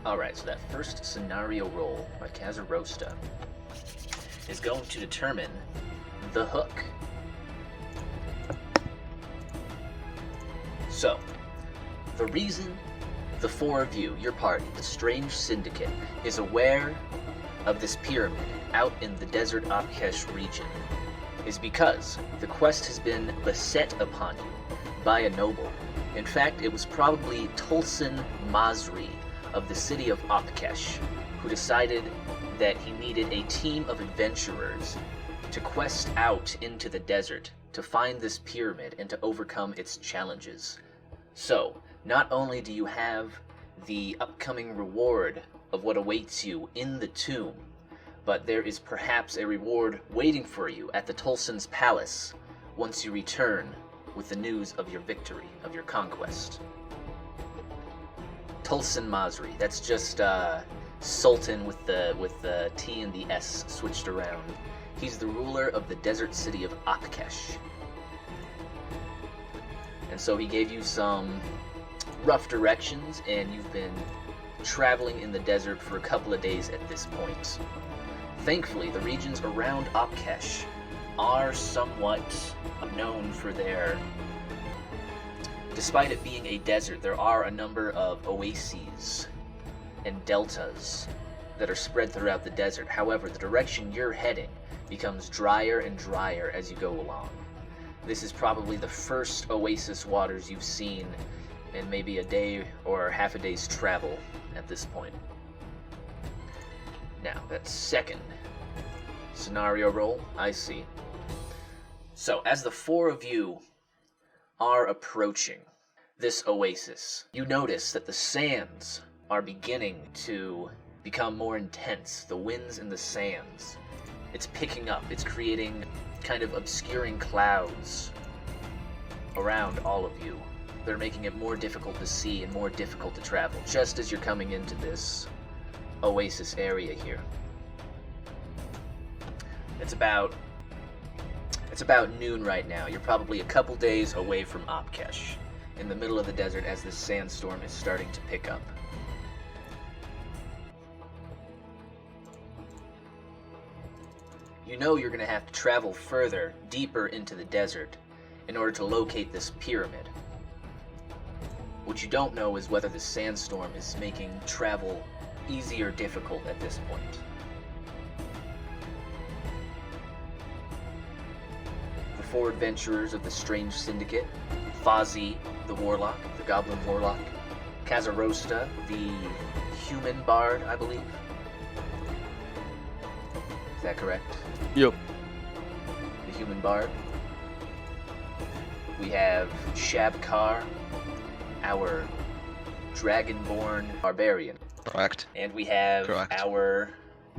Alright, so that first scenario roll by Cazarosta is going to determine the hook. So, the reason the four of you, your party, the strange syndicate, is aware of this pyramid out in the desert Apkesh region is because the quest has been beset upon you by a noble. In fact, it was probably Tulsan Masri of the city of Apkesh who decided that he needed a team of adventurers to quest out into the desert to find this pyramid and to overcome its challenges. So, not only do you have the upcoming reward of what awaits you in the tomb, but there is perhaps a reward waiting for you at the Tulsan's palace once you return with the news of your victory, of your conquest. Tulsan Masri, that's just Sultan with the T and the S switched around. He's the ruler of the desert city of Apkesh. And so he gave you some rough directions, and you've been traveling in the desert for a couple of days at this point. Thankfully, the regions around Apkesh are somewhat known for their... Despite it being a desert, there are a number of oases and deltas that are spread throughout the desert. However, the direction you're heading becomes drier and drier as you go along. This is probably the first oasis waters you've seen in maybe a day or half a day's travel at this point. Now, that second scenario roll, I see. So, as the four of you are approaching this oasis, you notice that the sands are beginning to become more intense. The winds in the sands, it's picking up. It's creating kind of obscuring clouds around all of you. They're making it more difficult to see and more difficult to travel, just as you're coming into this oasis area here. It's about noon right now. You're probably a couple days away from Apkesh, in the middle of the desert as this sandstorm is starting to pick up. You know you're going to have to travel further, deeper into the desert, in order to locate this pyramid. What you don't know is whether the sandstorm is making travel easy or difficult at this point. The four adventurers of the strange syndicate: Fozzee, the Warlock, the Goblin Warlock; Cazarosta, the human bard, I believe. Is that correct? Yep. The human bard. We have Shab'kaar, our Dragonborn Barbarian. Correct. And we have our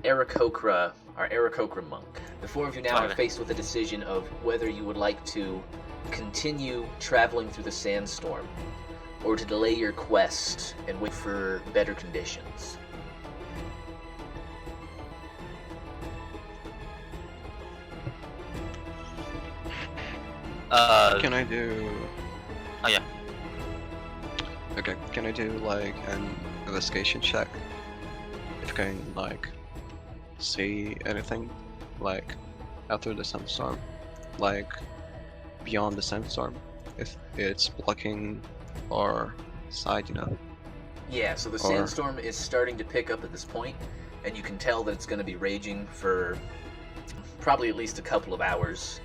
Aarakocra, monk. The four of you now are faced with a decision of whether you would like to continue traveling through the sandstorm, or to delay your quest and wait for better conditions. Can I do... Oh yeah. Okay, can I do like an investigation check? If I can like see anything like after the sandstorm, like beyond the sandstorm, if it's blocking our side, you know? Yeah, so the sandstorm is starting to pick up at this point, and you can tell that it's going to be raging for probably at least a couple of hours.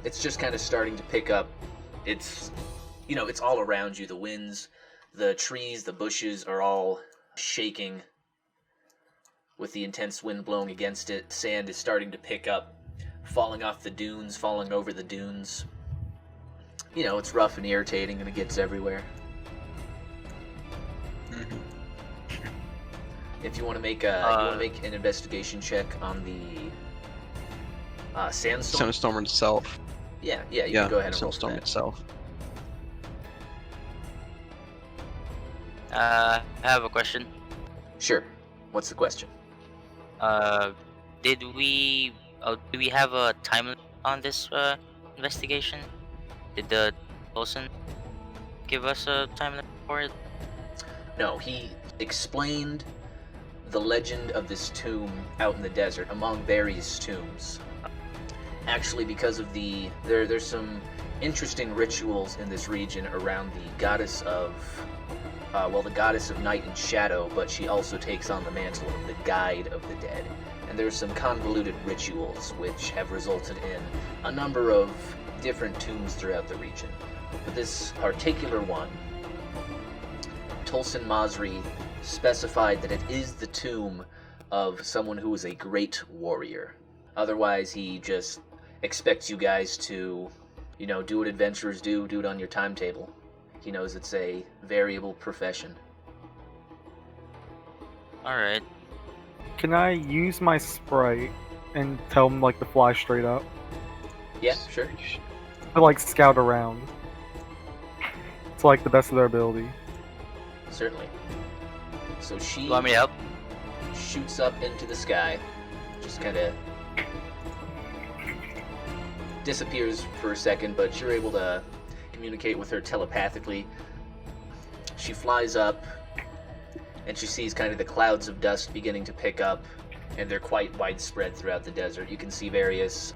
It's just kind of starting to pick up. It's, you know, it's all around you. The winds, the trees, the bushes are all shaking with the intense wind blowing against it. Sand is starting to pick up, falling off the dunes, falling over the dunes. You know, it's rough and irritating, and it gets everywhere. If you want to make an investigation check on the sandstorm. Sandstorm itself. Yeah, you can go ahead and roll sandstorm itself. I have a question. Sure. What's the question? Do we have a time limit on this investigation? Did the Tulsan give us a time limit for it? No, he explained the legend of this tomb out in the desert among various tombs. Actually, because of there's some interesting rituals in this region around the goddess of, the goddess of night and shadow, but she also takes on the mantle of the guide of the dead. And there's some convoluted rituals which have resulted in a number of different tombs throughout the region. But this particular one, Tulsan Masri specified that it is the tomb of someone who was a great warrior. Otherwise, he just expects you guys to, do what adventurers do it on your timetable. He knows it's a variable profession. Alright. Can I use my Sprite and tell them, to fly straight up? Yeah, sure. To, scout around. It's, the best of their ability. Certainly. So she You want me to help? shoots up into the sky, just kind of disappears for a second, but you're able to communicate with her telepathically. She flies up, and she sees kind of the clouds of dust beginning to pick up, and they're quite widespread throughout the desert. You can see various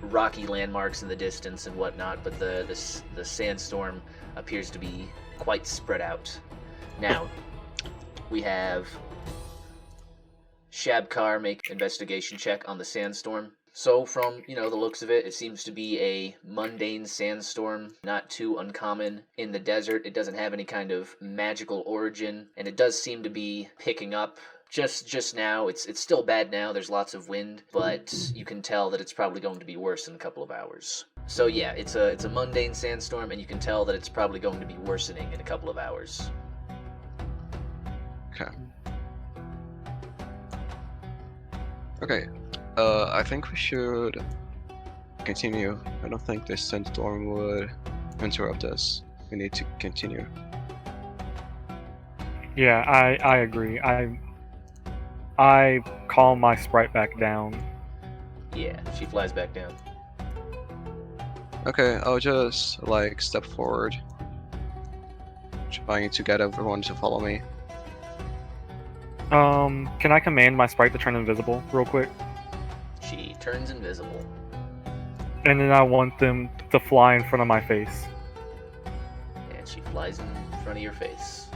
rocky landmarks in the distance and whatnot, but the sandstorm appears to be quite spread out. Now, we have Shab'kaar make an investigation check on the sandstorm. So from, the looks of it, it seems to be a mundane sandstorm, not too uncommon in the desert. It doesn't have any kind of magical origin, and it does seem to be picking up just now. It's still bad now, there's lots of wind, but you can tell that it's probably going to be worse in a couple of hours. So yeah, it's a mundane sandstorm, and you can tell that it's probably going to be worsening in a couple of hours. Okay, I think we should continue. I don't think this sandstorm would interrupt us. We need to continue. Yeah, I agree. I calm my Sprite back down. Yeah, she flies back down. Okay, I'll just step forward, trying to get everyone to follow me. Can I command my Sprite to turn invisible real quick? She turns invisible. And then I want them to fly in front of my face. And she flies in front of your face.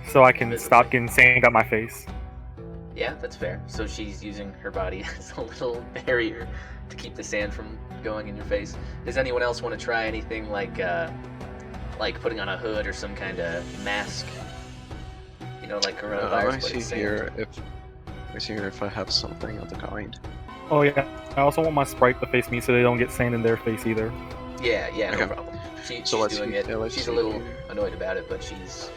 So I can Invisibly. stop getting sand up my face. Yeah, that's fair. So she's using her body as a little barrier to keep the sand from going in your face. Does anyone else want to try anything like putting on a hood or some kind of mask? Like coronavirus, I but see it's here if I have something of the kind. Oh yeah, I also want my Sprite to face me so they don't get sand in their face either. Yeah, no Okay. problem. She's let's doing see- it. yeah, let's She's see a little here. annoyed about it, but she's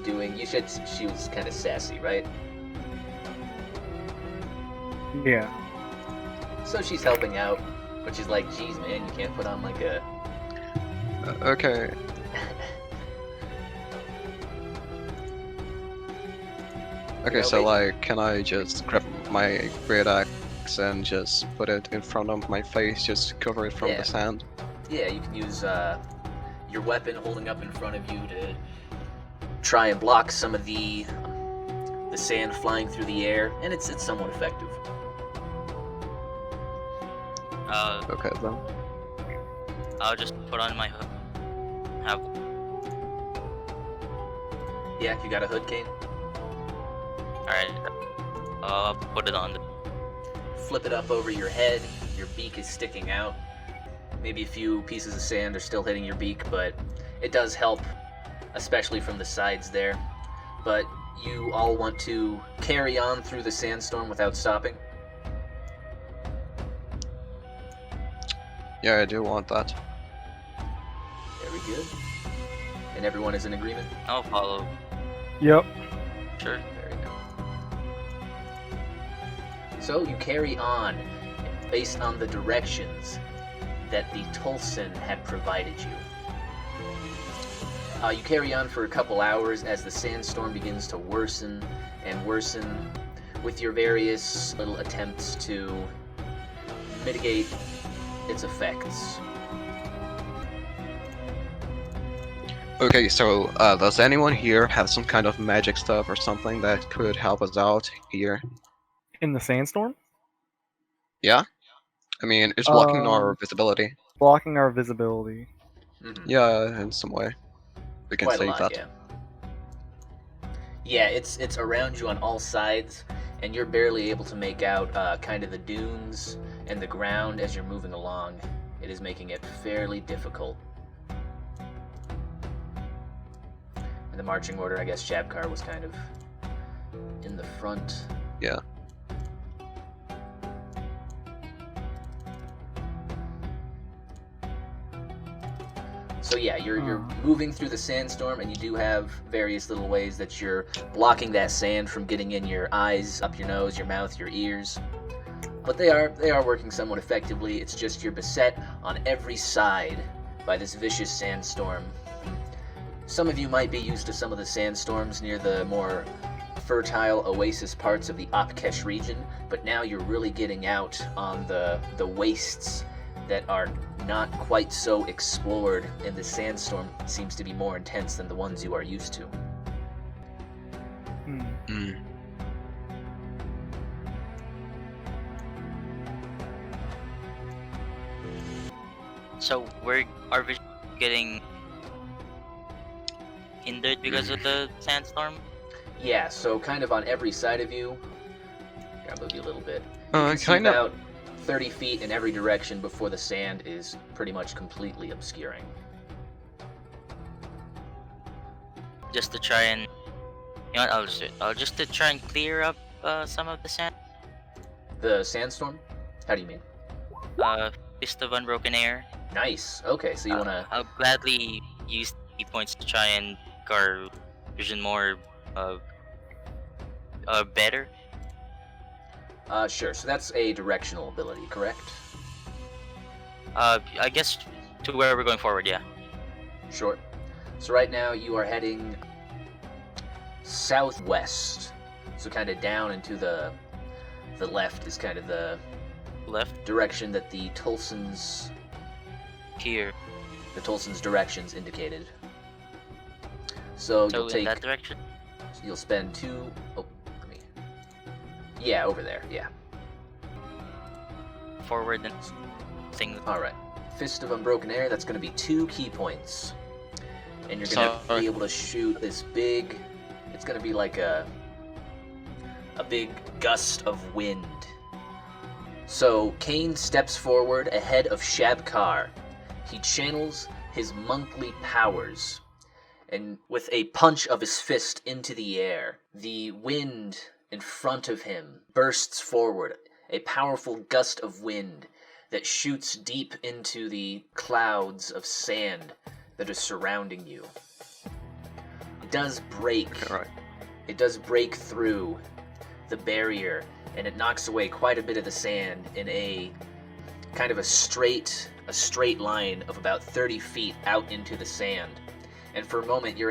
doing. You said she was kind of sassy, right? Yeah. So she's helping out, but she's like, "Geez, man, you can't put on like a." Okay. Okay, so can I just grab my great axe and just put it in front of my face, just to cover it from Yeah. the sand? Yeah, you can use your weapon holding up in front of you to try and block some of the sand flying through the air, and it's somewhat effective. Okay then. I'll just put on my hood. Yeah, you got a hood, Kane? Alright. I'll put it on. Flip it up over your head. Your beak is sticking out. Maybe a few pieces of sand are still hitting your beak, but it does help, especially from the sides there. But you all want to carry on through the sandstorm without stopping? Yeah, I do want that. Very good. And everyone is in agreement? I'll follow. Yep. Sure. Very good. So you carry on based on the directions that the Tulsan had provided you. You carry on for a couple hours as the sandstorm begins to worsen and worsen with your various little attempts to mitigate its effects. Okay, so does anyone here have some kind of magic stuff or something that could help us out here? In the sandstorm? Yeah? I mean, it's blocking our visibility. Blocking our visibility. Yeah, in some way. We can Quite a save lot, that. yeah. Yeah, it's around you on all sides, and you're barely able to make out kind of the dunes and the ground as you're moving along. It is making it fairly difficult. In the marching order, I guess Shab'kaar was kind of in the front. Yeah. So yeah, you're moving through the sandstorm, and you do have various little ways that you're blocking that sand from getting in your eyes, up your nose, your mouth, your ears. But they are working somewhat effectively. It's just you're beset on every side by this vicious sandstorm. Some of you might be used to some of the sandstorms near the more fertile oasis parts of the Apkesh region, but now you're really getting out on the wastes that are not quite so explored, and the sandstorm seems to be more intense than the ones you are used to. So are we getting hindered because of the sandstorm? Yeah, so kind of on every side of you. Here, I'll move you a little bit. You can see kind of. about 30 feet in every direction before the sand is pretty much completely obscuring. Just to try and, you know what, I'll just do it. Just to try and clear up some of the sand. The sandstorm? How do you mean? Fist of Unbroken Air. Nice. Okay, so you wanna... I'll gladly use key points to try and guard vision more better. Sure. So that's a directional ability, correct? I guess to where we're going forward, yeah. Sure. So right now you are heading southwest. So kind of down into the left is kind of the Left direction that the Tulsan's directions indicated. So you'll in take that direction. you'll spend two. Oh, let me. Yeah, over there. Yeah. Forward and thing. All right. Fist of Unbroken Air. That's going to be 2 key points, and you're going to be able to shoot this big. It's going to be like a big gust of wind. So Kane steps forward ahead of Shab'kaar. He channels his monthly powers, and with a punch of his fist into the air, the wind in front of him bursts forward, a powerful gust of wind that shoots deep into the clouds of sand that are surrounding you. It does break. It does break through the barrier, and it knocks away quite a bit of the sand in a kind of a straight line of about 30 feet out into the sand. And for a moment you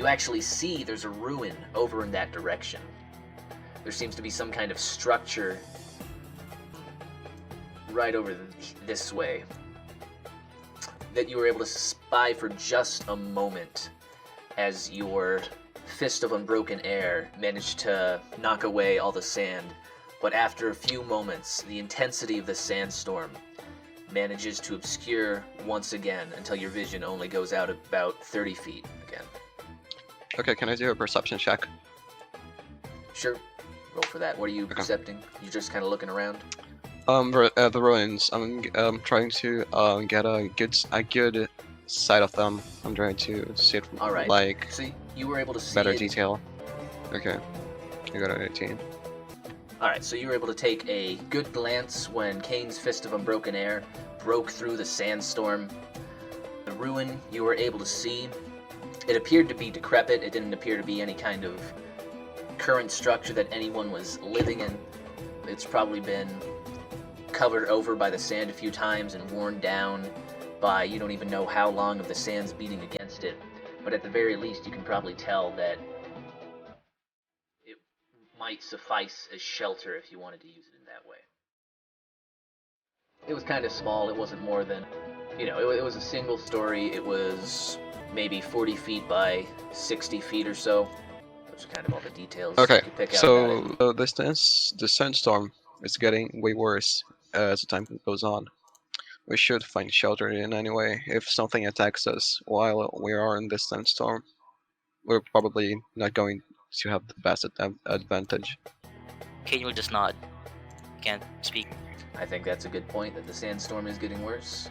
actually see there's a ruin over in that direction. There seems to be some kind of structure right over this way that you were able to spy for just a moment as your Fist of Unbroken Air managed to knock away all the sand. But after a few moments, the intensity of the sandstorm manages to obscure once again until your vision only goes out about 30 feet again. Okay, can I do a perception check? Sure. Roll for that. What are you percepting? You're just kind of looking around? The ruins. I'm trying to get a good sight of them. I'm trying to see it All right. like so you were able to see better it. detail. Okay, I got an 18. Alright, so you were able to take a good glance when Kane's Fist of Unbroken Air broke through the sandstorm. The ruin you were able to see, it appeared to be decrepit. It didn't appear to be any kind of current structure that anyone was living in. It's probably been covered over by the sand a few times and worn down by you don't even know how long of the sand's beating against it. But at the very least, you can probably tell that it might suffice as shelter if you wanted to use it in that way. It was kind of small. It wasn't more than you know, it was a single story. It was maybe 40 feet by 60 feet or so. Those are kind of all the details Okay, you could pick out about it. so the sandstorm is getting way worse as the time goes on. We should find shelter in anyway. If something attacks us while we are in this sandstorm, we're probably not going to have the best advantage. Kane will just nod. Can't speak. I think that's a good point, that the sandstorm is getting worse.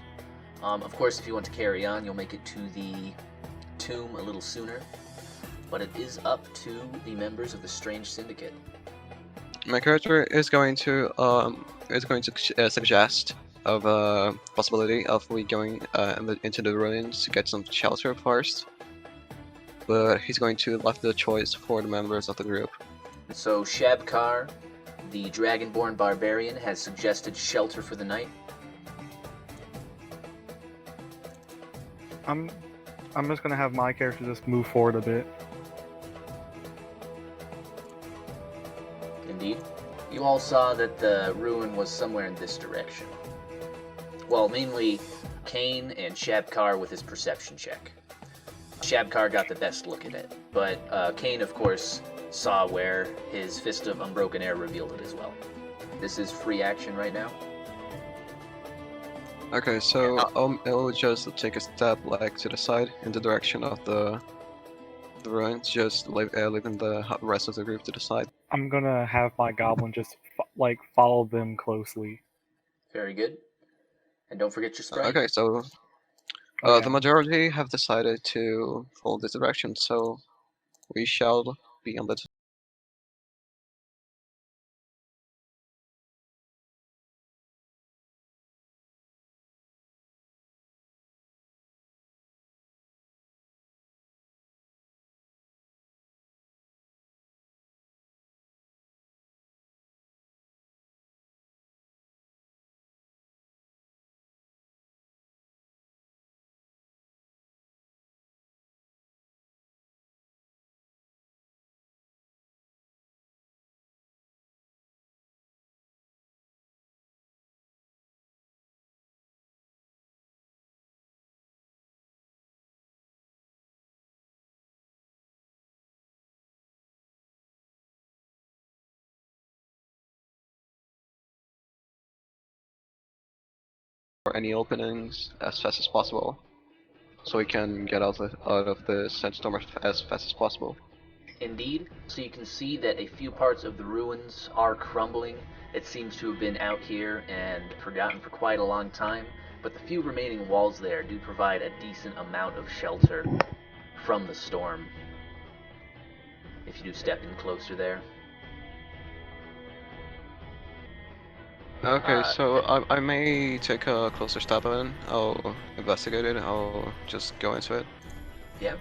Of course, if you want to carry on, you'll make it to the tomb a little sooner. But it is up to the members of the Strange Syndicate. My character is going to suggest of a possibility of we going into the ruins to get some shelter first, but he's going to left the choice for the members of the group. So Shab'kaar, the Dragonborn Barbarian, has suggested shelter for the night. I'm just gonna have my character just move forward a bit. Indeed. You all saw that the ruin was somewhere in this direction. Well, mainly Kane and Shab'kaar with his perception check. Shab'kaar got the best look at it, but Kane, of course, saw where his Fist of Unbroken Air revealed it as well. This is free action right now. Okay, so I'll just take a step like to the side in the direction of the ruins, just leaving the rest of the group to the side. I'm gonna have my goblin just follow them closely. Very good. And don't forget your sprite. Okay, so Okay. the majority have decided to follow this direction, so we shall be on the for any openings as fast as possible, so we can get out of the sandstorm as fast as possible. Indeed. So you can see that a few parts of the ruins are crumbling. It seems to have been out here and forgotten for quite a long time, but the few remaining walls there do provide a decent amount of shelter from the storm. If you do step in closer there. Okay, so I may take a closer step in. I'll investigate it. I'll just go into it. Yeah.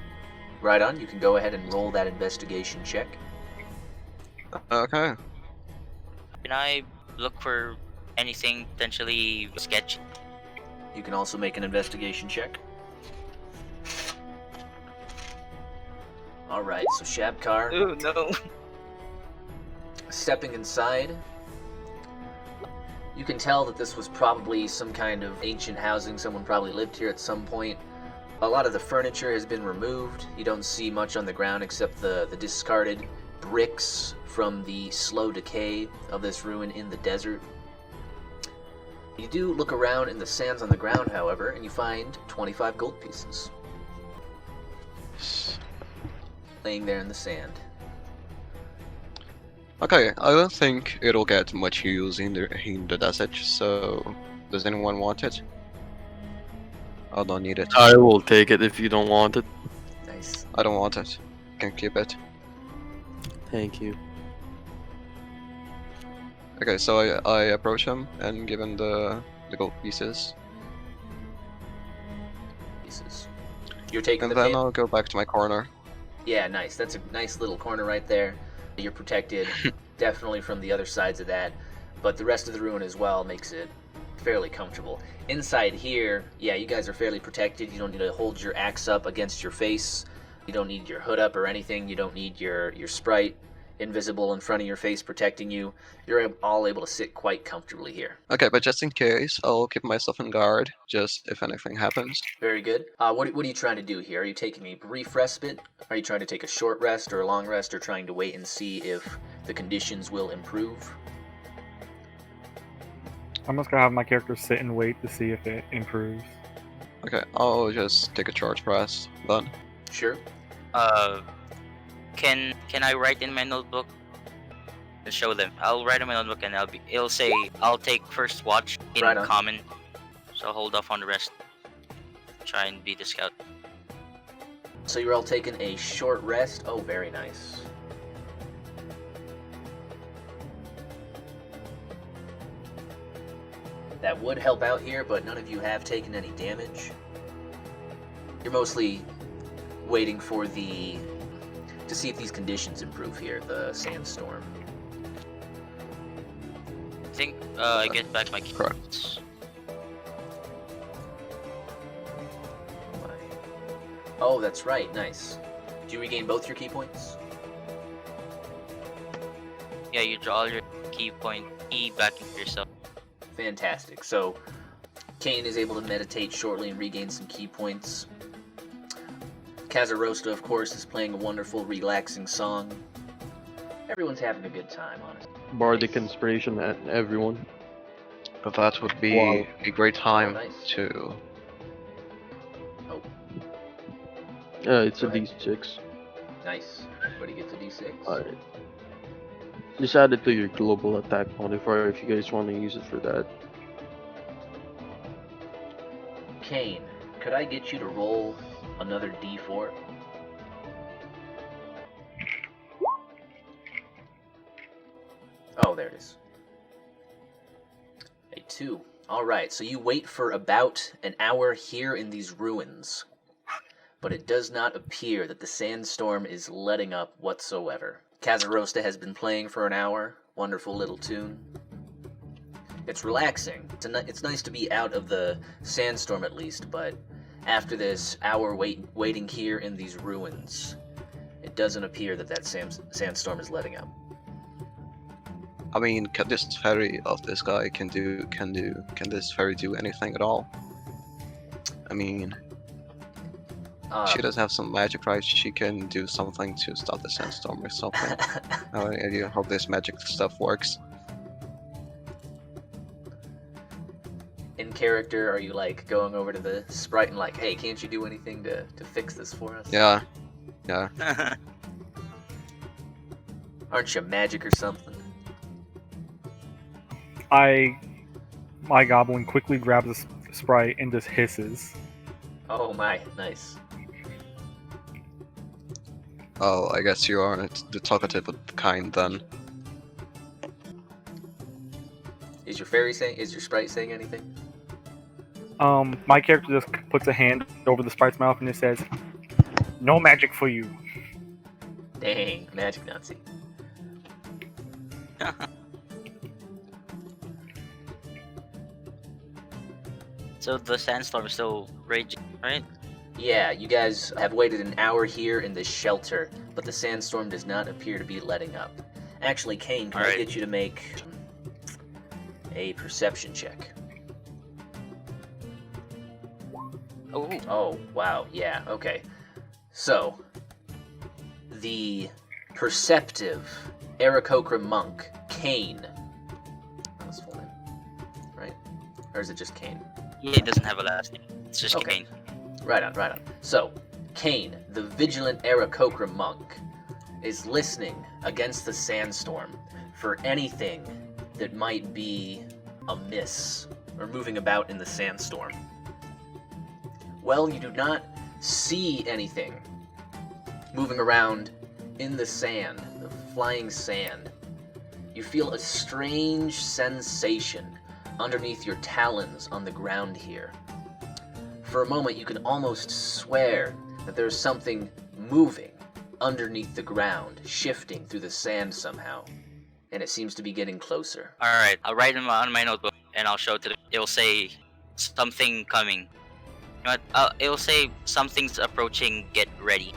Right on. You can go ahead and roll that investigation check. Okay. Can I look for anything potentially sketchy? You can also make an investigation check. Alright, so Shab'kaar, Oh no. stepping inside, you can tell that this was probably some kind of ancient housing. Someone probably lived here at some point. A lot of the furniture has been removed. You don't see much on the ground except the discarded bricks from the slow decay of this ruin in the desert. You do look around in the sands on the ground, however, and you find 25 gold pieces laying there in the sand. Okay, I don't think it'll get much use in the desert, so does anyone want it? I don't need it. I will take it if you don't want it. Nice. I don't want it. Can keep it. Thank you. Okay, so I approach him and give him the gold pieces, Pieces. You're taking and the then pin? I'll go back to my corner. Yeah, nice. That's a nice little corner right there. You're protected definitely from the other sides of that, but the rest of the ruin as well makes it fairly comfortable. Inside here, yeah, you guys are fairly protected. You don't need to hold your axe up against your face. You don't need your hood up or anything. You don't need your sprite. invisible in front of your face, protecting you. You're all able to sit quite comfortably here. Okay, but just in case, I'll keep myself on guard, just if anything happens. Very good. What are you trying to do here? Are you taking a brief respite? Are you trying to take a short rest or a long rest, or trying to wait and see if the conditions will improve? I'm just gonna have my character sit and wait to see if it improves. Okay, I'll just take a short rest then. Sure. Can I write in my notebook and show them? I'll write in my notebook and it'll say I'll take first watch in Right on. common. So I'll hold off on the rest. Try and be the scout. So you're all taking a short rest. Oh, very nice. That would help out here, but none of you have taken any damage. You're mostly waiting for to see if these conditions improve here, the sandstorm. I think I get back my Correct. keys. Oh, that's right, nice. Do you regain both your key points? Yeah, you draw all your key back into yourself. Fantastic. So, Kane is able to meditate shortly and regain some key points. Cazarosta, of course, is playing a wonderful, relaxing song. Everyone's having a good time, honestly. Bardic inspiration at everyone. But that would be Wow. a great time Oh, nice. to... Oh, It's a Go ahead. D6. nice. Everybody gets a d6. Alright. Just add it to your global attack modifier if you guys want to use it for that. Kane, could I get you to roll another d4? Oh, there it is. A 2. Alright, so you wait for about an hour here in these ruins, but it does not appear that the sandstorm is letting up whatsoever. Cazarosta has been playing for an hour. Wonderful little tune. It's relaxing. It's nice to be out of the sandstorm at least, but after this hour waiting here in these ruins, it doesn't appear that sandstorm is letting up. I mean, can this fairy of this guy can this fairy do anything at all? I mean, she does have some magic, right? She can do something to stop the sandstorm or something. I have any idea how this magic stuff works. In character, are you like going over to the sprite and like, hey, can't you do anything to fix this for us? Yeah. Aren't you magic or something? My goblin quickly grabs the sprite and just hisses. Oh my, nice. Oh, I guess you are the talkative kind then. Is your sprite saying anything? My character just puts a hand over the sprite's mouth and it says, "No magic for you." Dang, magic Nazi. So the sandstorm is still raging, right? Yeah, you guys have waited an hour here in this shelter, but the sandstorm does not appear to be letting up. Actually, Kane, can I Alright. get you to make a perception check? Oh, Oh, wow, yeah, okay. So, the perceptive Aarakocra monk, Kane. That's full name, right? Or is it just Kane? yeah, he doesn't have a last name. It's just Okay. Kane. Right on, right on. So, Kane, the vigilant Aarakocra monk, is listening against the sandstorm for anything that might be amiss or moving about in the sandstorm. Well, you do not see anything moving around in the sand, the flying sand. You feel a strange sensation underneath your talons on the ground here. For a moment, you can almost swear that there's something moving underneath the ground, shifting through the sand somehow, and it seems to be getting closer. Alright, I'll write them on my notebook and I'll show it to them. It'll say something coming. You know what? It'll say something's approaching, get ready.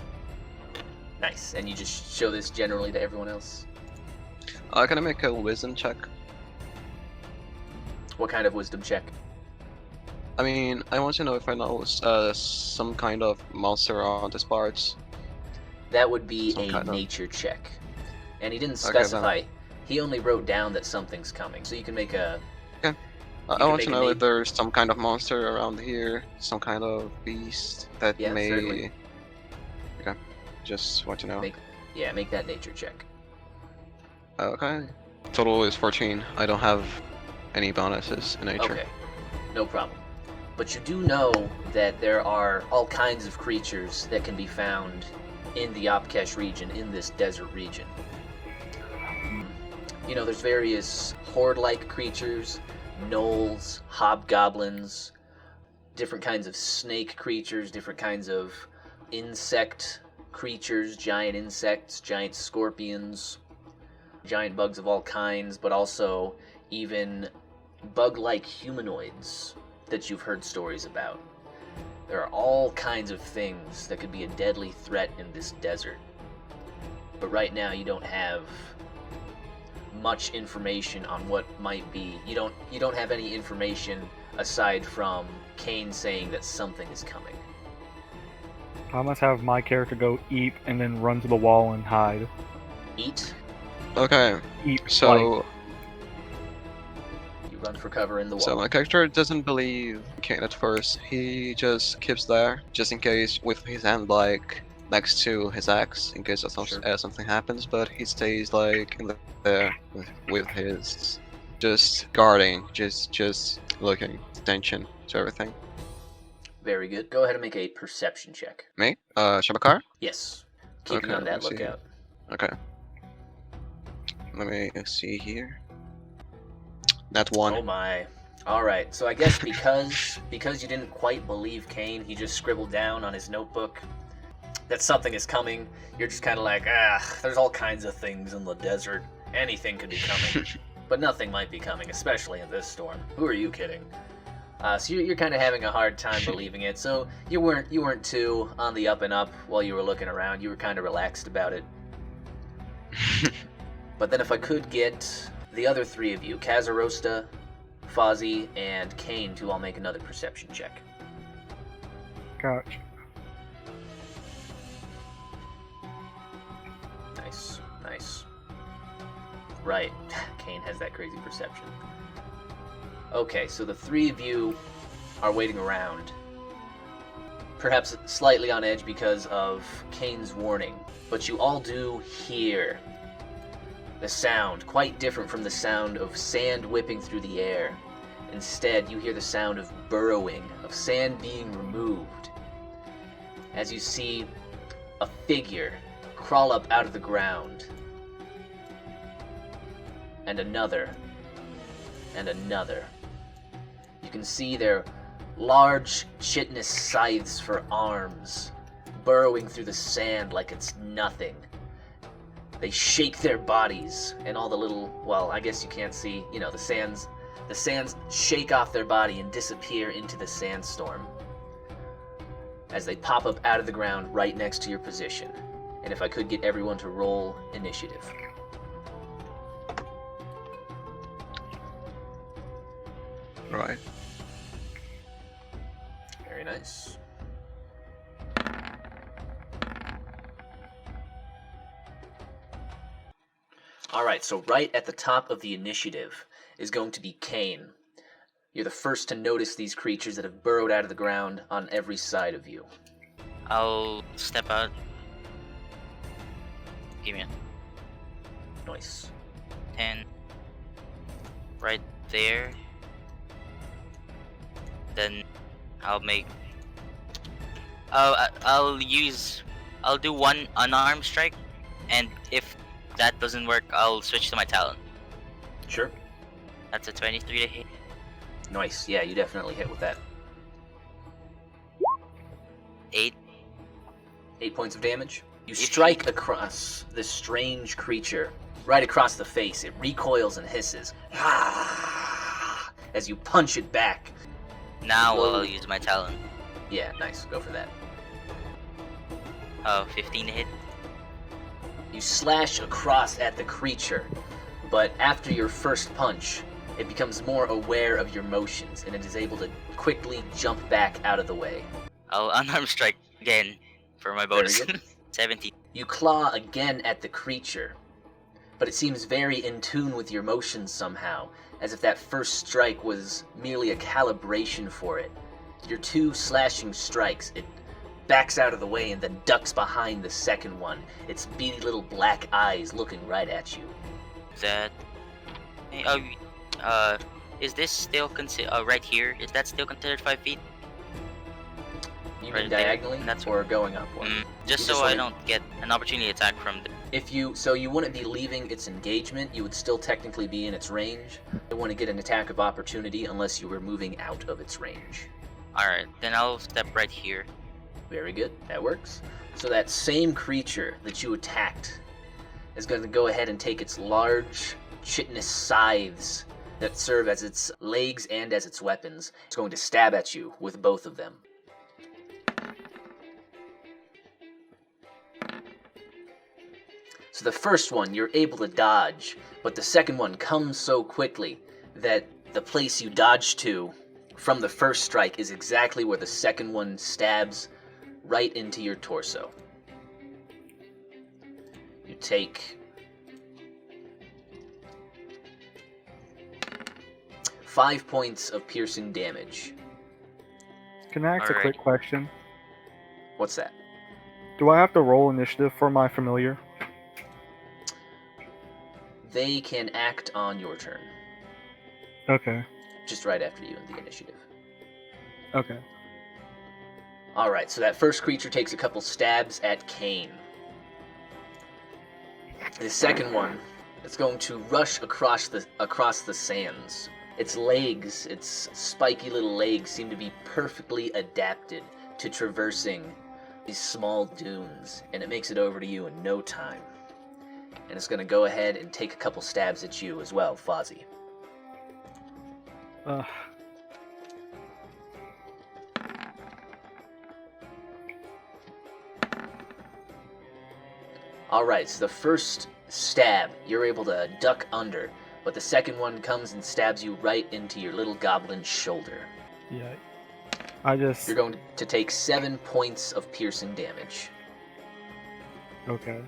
Nice. And you just show this generally to everyone else? Can I make a wisdom check? What kind of wisdom check? I mean, I want to know if I know some kind of monster on these parts. That would be Some a kind of- nature check. And he didn't Okay, then. specify. He only wrote down that something's coming. So you can make a... I can want make to a know name. if there's some kind of monster around here, some kind of beast that Yeah, may. certainly. Okay, just want to know. Make that nature check. Okay. Total is 14. I don't have any bonuses in nature. Okay. No problem. But you do know that there are all kinds of creatures that can be found in the Apkesh region, in this desert region. You know, there's various horde-like creatures, gnolls, hobgoblins, different kinds of snake creatures, different kinds of insect creatures, giant insects, giant scorpions, giant bugs of all kinds, but also even bug-like humanoids that you've heard stories about. There are all kinds of things that could be a deadly threat in this desert. But right now you don't have much information on what might be. You don't have any information aside from Kane saying that something is coming. I must have my character go eat and then run to the wall and hide. Eat, Okay, Eat. so you run for cover in the wall. my character doesn't believe Kane at first. He just keeps there, just in case, with his hand like next to his axe, in case something happens. But he stays like in there with his just guarding, just looking, attention to everything. Very good. Go ahead and make a perception check. Me? Shab'kaar? Yes. Keeping Okay, on that let's see. lookout. Okay. Let me see here. That one. Oh my. Alright, so I guess because you didn't quite believe Kane, he just scribbled down on his notebook that something is coming. You're just kind of like, there's all kinds of things in the desert. Anything could be coming. But nothing might be coming, especially in this storm. Who are you kidding? So you're kind of having a hard time believing it. So you weren't too on the up and up while you were looking around. You were kind of relaxed about it. But then if I could get the other three of you, Cazarosta, Fozzee, and Kane, to all make another perception check. Gotcha. Nice, nice. Right, Kane has that crazy perception. Okay, so the three of you are waiting around. Perhaps slightly on edge because of Kane's warning, but you all do hear the sound, quite different from the sound of sand whipping through the air. Instead, you hear the sound of burrowing, of sand being removed, as you see a figure crawl up out of the ground, and another, and another. You can see their large, chitinous scythes for arms, burrowing through the sand like it's nothing. They shake their bodies, and all the little, well, I guess you can't see, you know, the sands shake off their body and disappear into the sandstorm as they pop up out of the ground right next to your position. And if I could get everyone to roll initiative. Right. Very nice. Alright, so right at the top of the initiative is going to be Kane. You're the first to notice these creatures that have burrowed out of the ground on every side of you. I'll step out. Give me a Nice. 10. Right there. Then I'll make. I'll do one unarmed strike, and if that doesn't work, I'll switch to my talent. Sure. That's a 23 to hit. Nice. Yeah, you definitely hit with that. 8. 8 points of damage. You strike across this strange creature, right across the face. It recoils and hisses. As you punch it back. Now Whoa. I'll use my talent. Yeah, nice. Go for that. 15 to hit. You slash across at the creature, but after your first punch, it becomes more aware of your motions, and it is able to quickly jump back out of the way. I'll unarmed strike again for my Very bonus. good. 17. You claw again at the creature, but it seems very in tune with your motions somehow, as if that first strike was merely a calibration for it. Your 2 slashing strikes, it backs out of the way and then ducks behind the second one, its beady little black eyes looking right at you. That. Is this still right here? Is that still considered 5 feet? You Right mean there, diagonally and that's- or going upward? Just You so just I wanna- don't get an opportunity attack from the. So you wouldn't be leaving its engagement, you would still technically be in its range. You want to get an attack of opportunity unless you were moving out of its range. Alright, then I'll step right here. Very good, that works. So that same creature that you attacked is going to go ahead and take its large, chitinous scythes that serve as its legs and as its weapons. It's going to stab at you with both of them. So the first one, you're able to dodge, but the second one comes so quickly that the place you dodge to from the first strike is exactly where the second one stabs right into your torso. You take 5 points of piercing damage. Can I ask a Alright. quick question? What's that? Do I have to roll initiative for my familiar? They can act on your turn, Okay. just right after you in the initiative. Okay. Alright, so that first creature takes a couple stabs at Kane. The second one is going to rush across the sands. Its legs, its spiky little legs, seem to be perfectly adapted to traversing these small dunes, and it makes it over to you in no time. And it's going to go ahead and take a couple stabs at you as well, Fozzee. Alright, so the first stab, you're able to duck under, but the second one comes and stabs you right into your little goblin shoulder. Yeah. I just. You're going to take 7 points of piercing damage. Okay.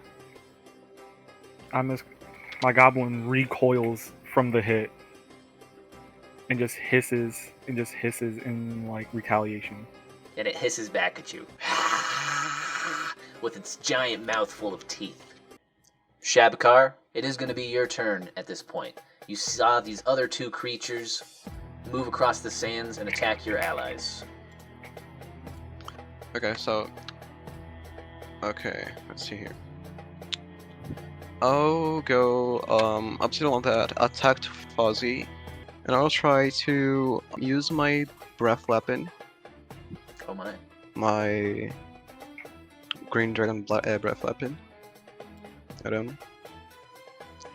My goblin recoils from the hit and just hisses in like retaliation. And it hisses back at you with its giant mouth full of teeth. Shab'kaar, it is going to be your turn at this point. You saw these other 2 creatures move across the sands and attack your allies. Okay, so. Okay, let's see here. I'll go up to the one that attacked Fozzee, and I'll try to use my breath weapon, Oh my. my green dragon breath weapon, at him,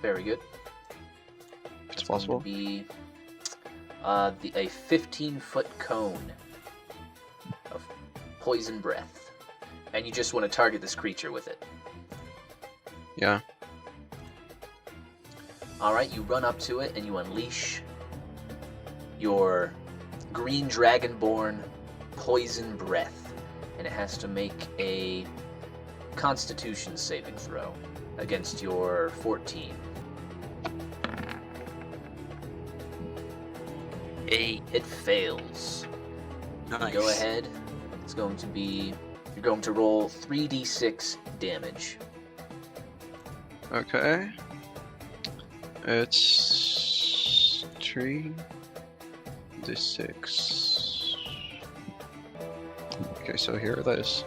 Very good. if it's It's going possible. to be a 15-foot cone of poison breath. And you just want to target this creature with it. Yeah. Alright, you run up to it and you unleash your green dragonborn poison breath. And it has to make a Constitution saving throw against your 14. Hey, It fails. nice. Go ahead. It's going to be... You're going to roll 3d6 damage. Okay. It's 3d6. Okay, so here it is.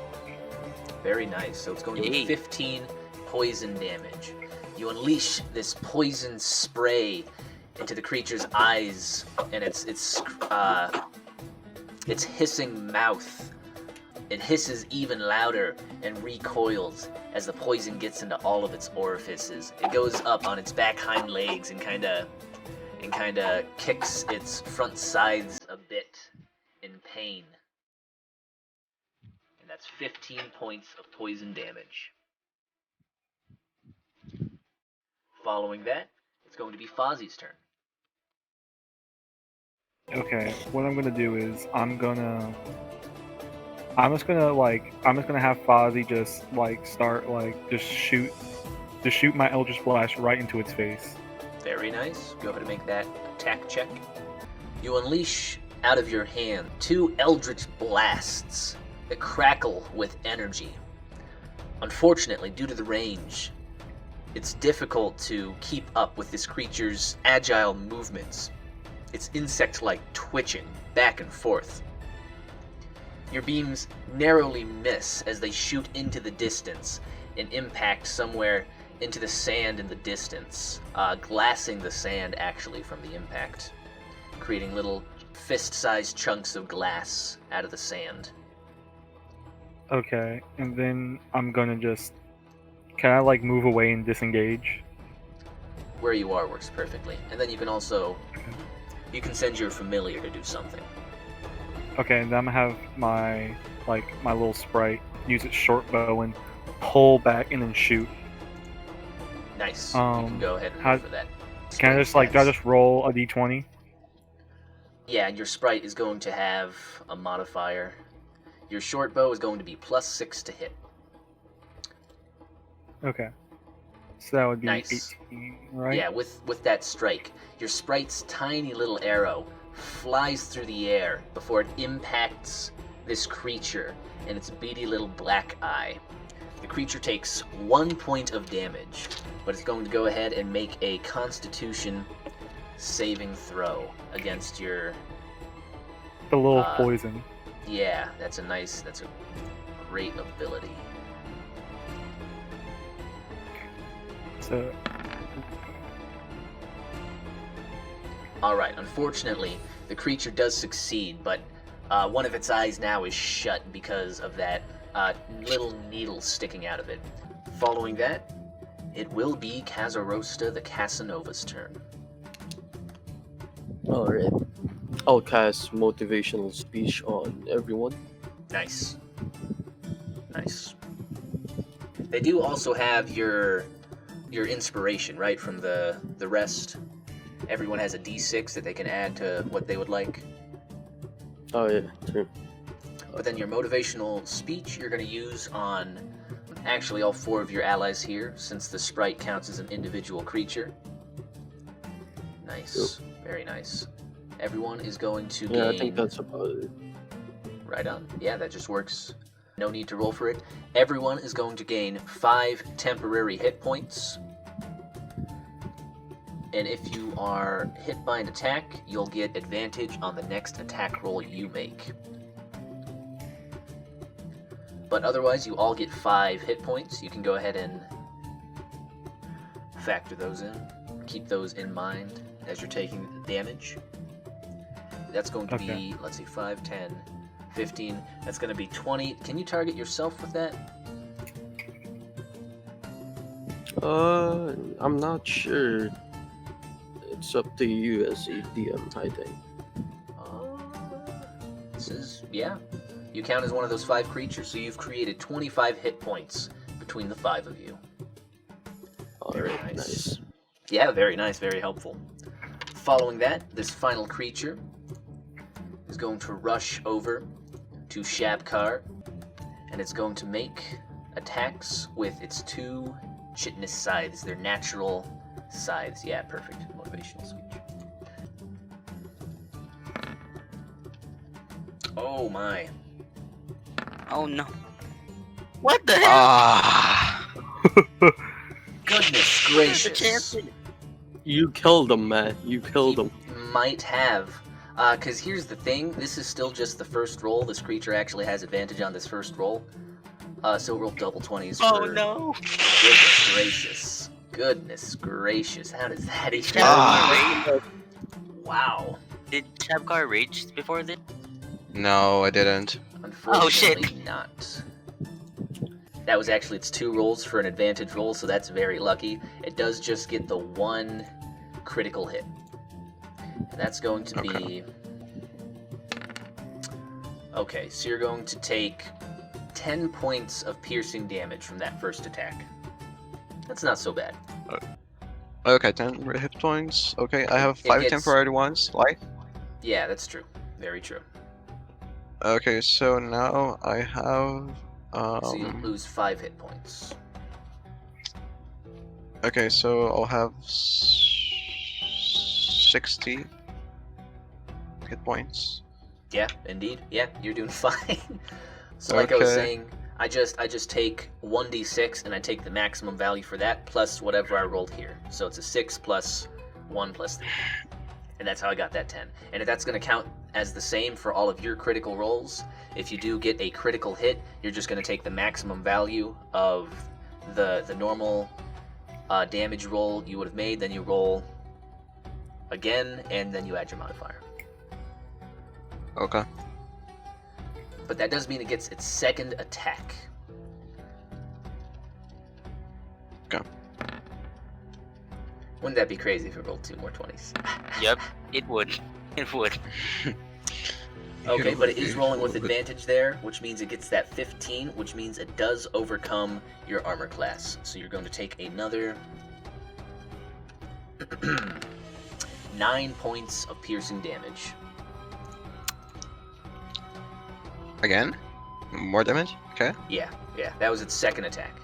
Very nice. So it's going to be Yay. 15 poison damage. You unleash this poison spray into the creature's eyes, and its hissing mouth. It hisses even louder and recoils as the poison gets into all of its orifices. It goes up on its back hind legs and kind of kicks its front sides a bit in pain. And that's 15 points of poison damage. Following that, it's going to be Fozzee's turn. Okay, what I'm gonna do is I'm just gonna have Fozzee just like start like just shoot my Eldritch Blast right into its face. Very nice. Go ahead and make that attack check. You unleash out of your hand 2 Eldritch Blasts that crackle with energy. Unfortunately, due to the range, it's difficult to keep up with this creature's agile movements. Its insect-like twitching back and forth. Your beams narrowly miss as they shoot into the distance and impact somewhere into the sand in the distance, glassing the sand actually from the impact, creating little fist-sized chunks of glass out of the sand. Okay, and then I'm gonna just... Can I like move away and disengage? Where you are works perfectly. And then you can also... You can send your familiar to do something. Okay, and then I'm gonna have my little sprite use its short bow and pull back and then shoot. Nice. You can go ahead and roll for that. Can I just do I just roll a d20? Yeah, and your sprite is going to have a modifier. Your short bow is going to be +6 to hit. Okay. So that would be Nice. 18, right? Yeah, with that strike, your sprite's tiny little arrow flies through the air before it impacts this creature in its beady little black eye. The creature takes 1 point of damage, but it's going to go ahead and make a Constitution saving throw against your... The little poison. Yeah, that's a great ability. So... Alright, unfortunately, the creature does succeed, but one of its eyes now is shut because of that little needle sticking out of it. Following that, it will be Cazarosta the Casanova's turn. Alright. I'll cast motivational speech on everyone. Nice. Nice. They do also have your inspiration, right, from the rest. Everyone has a d6 that they can add to what they would like. Oh yeah, true. But then your motivational speech you're going to use on actually all 4 of your allies here, since the sprite counts as an individual creature. Nice. Yep. Very nice. Everyone is going to gain... Yeah, I think that's about it. Right on. Yeah, that just works. No need to roll for it. Everyone is going to gain 5 temporary hit points. And if you are hit by an attack, you'll get advantage on the next attack roll you make. But otherwise, you all get 5 hit points. You can go ahead and factor those in. Keep those in mind as you're taking damage. That's going to be, let's see, 5, 10, 15. That's going to be 20. Can you target yourself with that? I'm not sure. It's up to you as a DM, I think. This is, yeah. You count as one of those 5 creatures, so you've created 25 hit points between the 5 of you. Very nice. Yeah, very nice, very helpful. Following that, this final creature is going to rush over to Shab'kaar, and it's going to make attacks with its 2 chitinous scythes, their natural scythes. Yeah, perfect. Motivational speech. Oh my. Oh no. What the hell? Goodness gracious. You killed him, man. You killed him. Might have. Because here's the thing. This is still just the first roll. This creature actually has advantage on this first roll. So roll double 20s Oh for... no. Goodness gracious. Goodness gracious. How does that even... Wow. Did Shab'kaar rage before this? No, I didn't. Unfortunately not. That was actually its 2 rolls for an advantage roll, so that's very lucky. It does just get the 1 critical hit. And that's going to be... Okay, so you're going to take 10 points of piercing damage from that first attack. That's not so bad. Okay, 10 hit points. Okay, I have It 5 gets- temporary ones. Life. Yeah, that's true. Very true. Okay, so now I have So you lose 5 hit points. okay, so I'll have 60 hit points. Yeah, indeed. Yeah, you're doing fine. So like I was Okay. saying, I just take 1d6 and I take the maximum value for that plus whatever I rolled here. So it's a 6 plus 1 plus 3. And that's how I got that 10. And if that's going to count as the same for all of your critical rolls, if you do get a critical hit, you're just going to take the maximum value of the normal damage roll you would have made, then you roll again, and then you add your modifier. Okay. But that does mean it gets its second attack. Okay. Wouldn't that be crazy if it rolled 2 more 20s? Yep, it would. It would. Okay, but it is rolling with advantage there, which means it gets that 15, which means it does overcome your armor class. So you're going to take another 9 points of piercing damage. Again? More damage? Okay. Yeah, that was its second attack.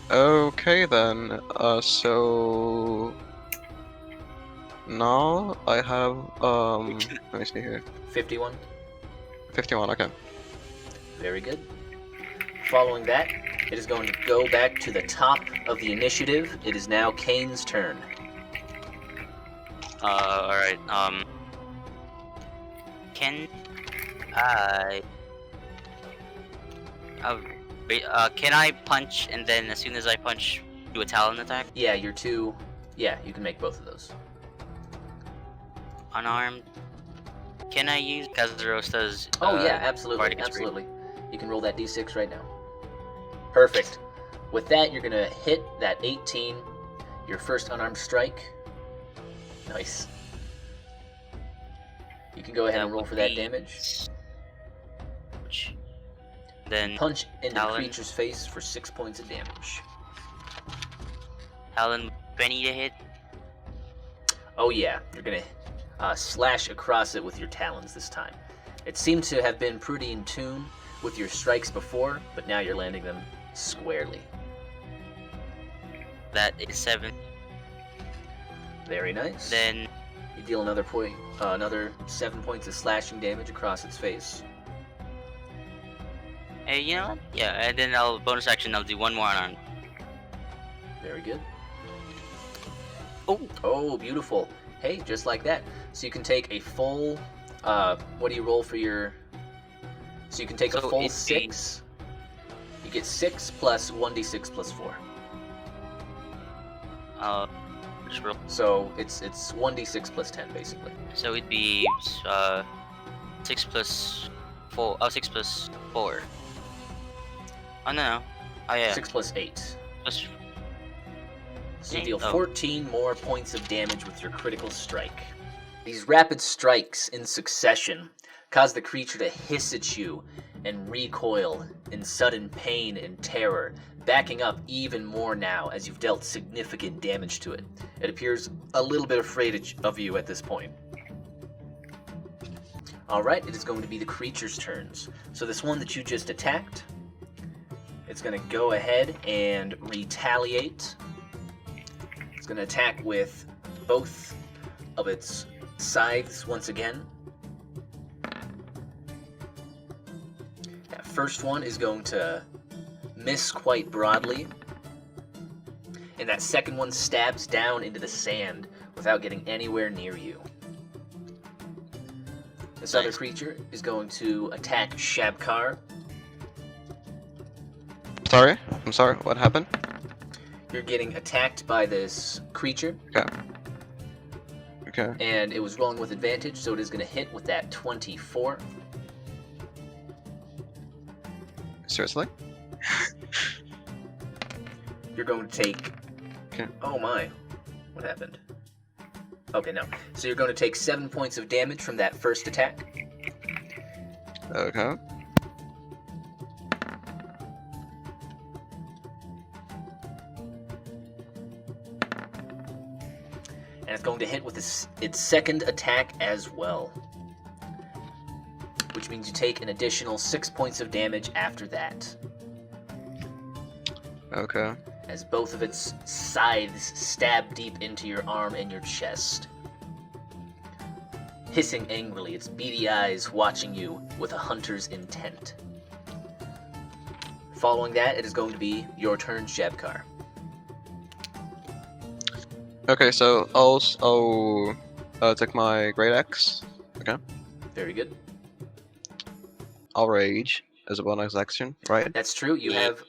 Okay then. So now I have let me see here. 51. 51. Okay. Very good. Following that, it is going to go back to the top of the initiative. It is now Kane's turn. Alright, can I... can I punch and then as soon as I punch, do a Talon attack? Yeah, you're two. Yeah, you can make both of those. Unarmed? Can I use Cazarosta's... Oh yeah, absolutely, Bardic Sprite? absolutely. You can roll that d6 right now. Perfect. With that, you're gonna hit that 18, your first unarmed strike. Nice. You can go ahead and roll for that damage. Then Punch into the Talon. creature's face for 6 points of damage. Talon 20 to hit. Oh yeah, you're gonna slash across it with your talons this time. It seemed to have been pretty in tune with your strikes before, but now you're landing them squarely. That is 7. Very nice. Then You deal another another 7 points of slashing damage across its face. hey, you know what? Yeah, and then I'll bonus action. I'll do one more unarmed. Very good. Oh, Oh, beautiful. Hey, just like that. So you can take a full, what do you roll for your, so you can take a So full it'd be- 6. You get 6 plus 1d6 plus 4. just roll. So it's 1d6 plus 10, basically. So it'd be 6 plus 4. Oh, 6 plus 4. Oh no. Oh yeah. 6 plus 8. Plus, So you deal Oh. 14 more points of damage with your critical strike. These rapid strikes in succession cause the creature to hiss at you and recoil in sudden pain and terror, backing up even more now as you've dealt significant damage to it. It appears a little bit afraid of you at this point. Alright, it is going to be the creature's turns. So this one that you just attacked, it's going to go ahead and retaliate. It's going to attack with both of its scythes once again. That first one is going to miss quite broadly. And that second one stabs down into the sand without getting anywhere near you. This other Nice. creature is going to attack Shab'kaar. Sorry. I'm sorry. What happened? You're getting attacked by this creature, Okay. and it was rolling with advantage, so it is going to hit with that 24. Seriously? You're going to take... Okay. Oh my. What happened? Okay, no. So you're going to take 7 points of damage from that first attack. Okay. And it's going to hit with its second attack as well. Which means you take an additional 6 points of damage after that. Okay. As both of its scythes stab deep into your arm and your chest. Hissing angrily, its beady eyes watching you with a hunter's intent. Following that, it is going to be your turn, Shab'kaar. Okay, so I'll take my Great Axe. Okay. Very good. I'll rage as a bonus action, right? That's true. You have...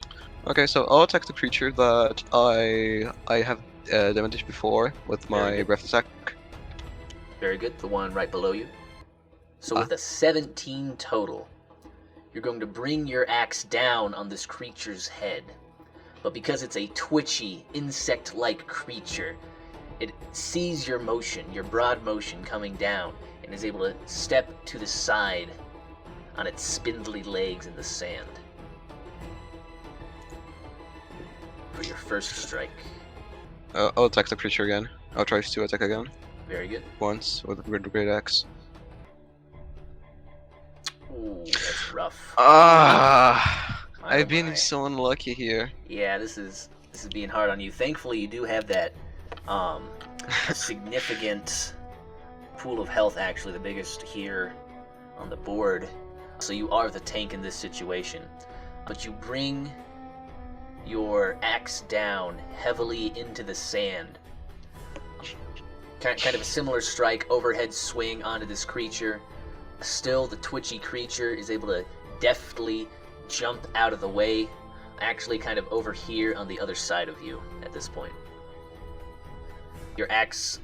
Okay, so I'll attack the creature that I have damaged before with Very my good. breath attack. Very good. The one right below you. So with a 17 total, you're going to bring your axe down on this creature's head. But because it's a twitchy, insect-like creature, it sees your motion, your broad motion coming down, and is able to step to the side on its spindly legs in the sand. For your first strike. I'll attack the creature again. I'll try to attack again. Very good. Once with the Great Axe. Ooh, that's rough. Ah! My, I've oh been my. so unlucky here. Yeah, this is being hard on you. Thankfully, you do have that significant pool of health, actually, the biggest here on the board. So you are the tank in this situation. But you bring your axe down heavily into the sand. Kind of a similar strike, overhead swing onto this creature. Still, the twitchy creature is able to deftly jump out of the way, actually kind of over here on the other side of you at this point. Your axe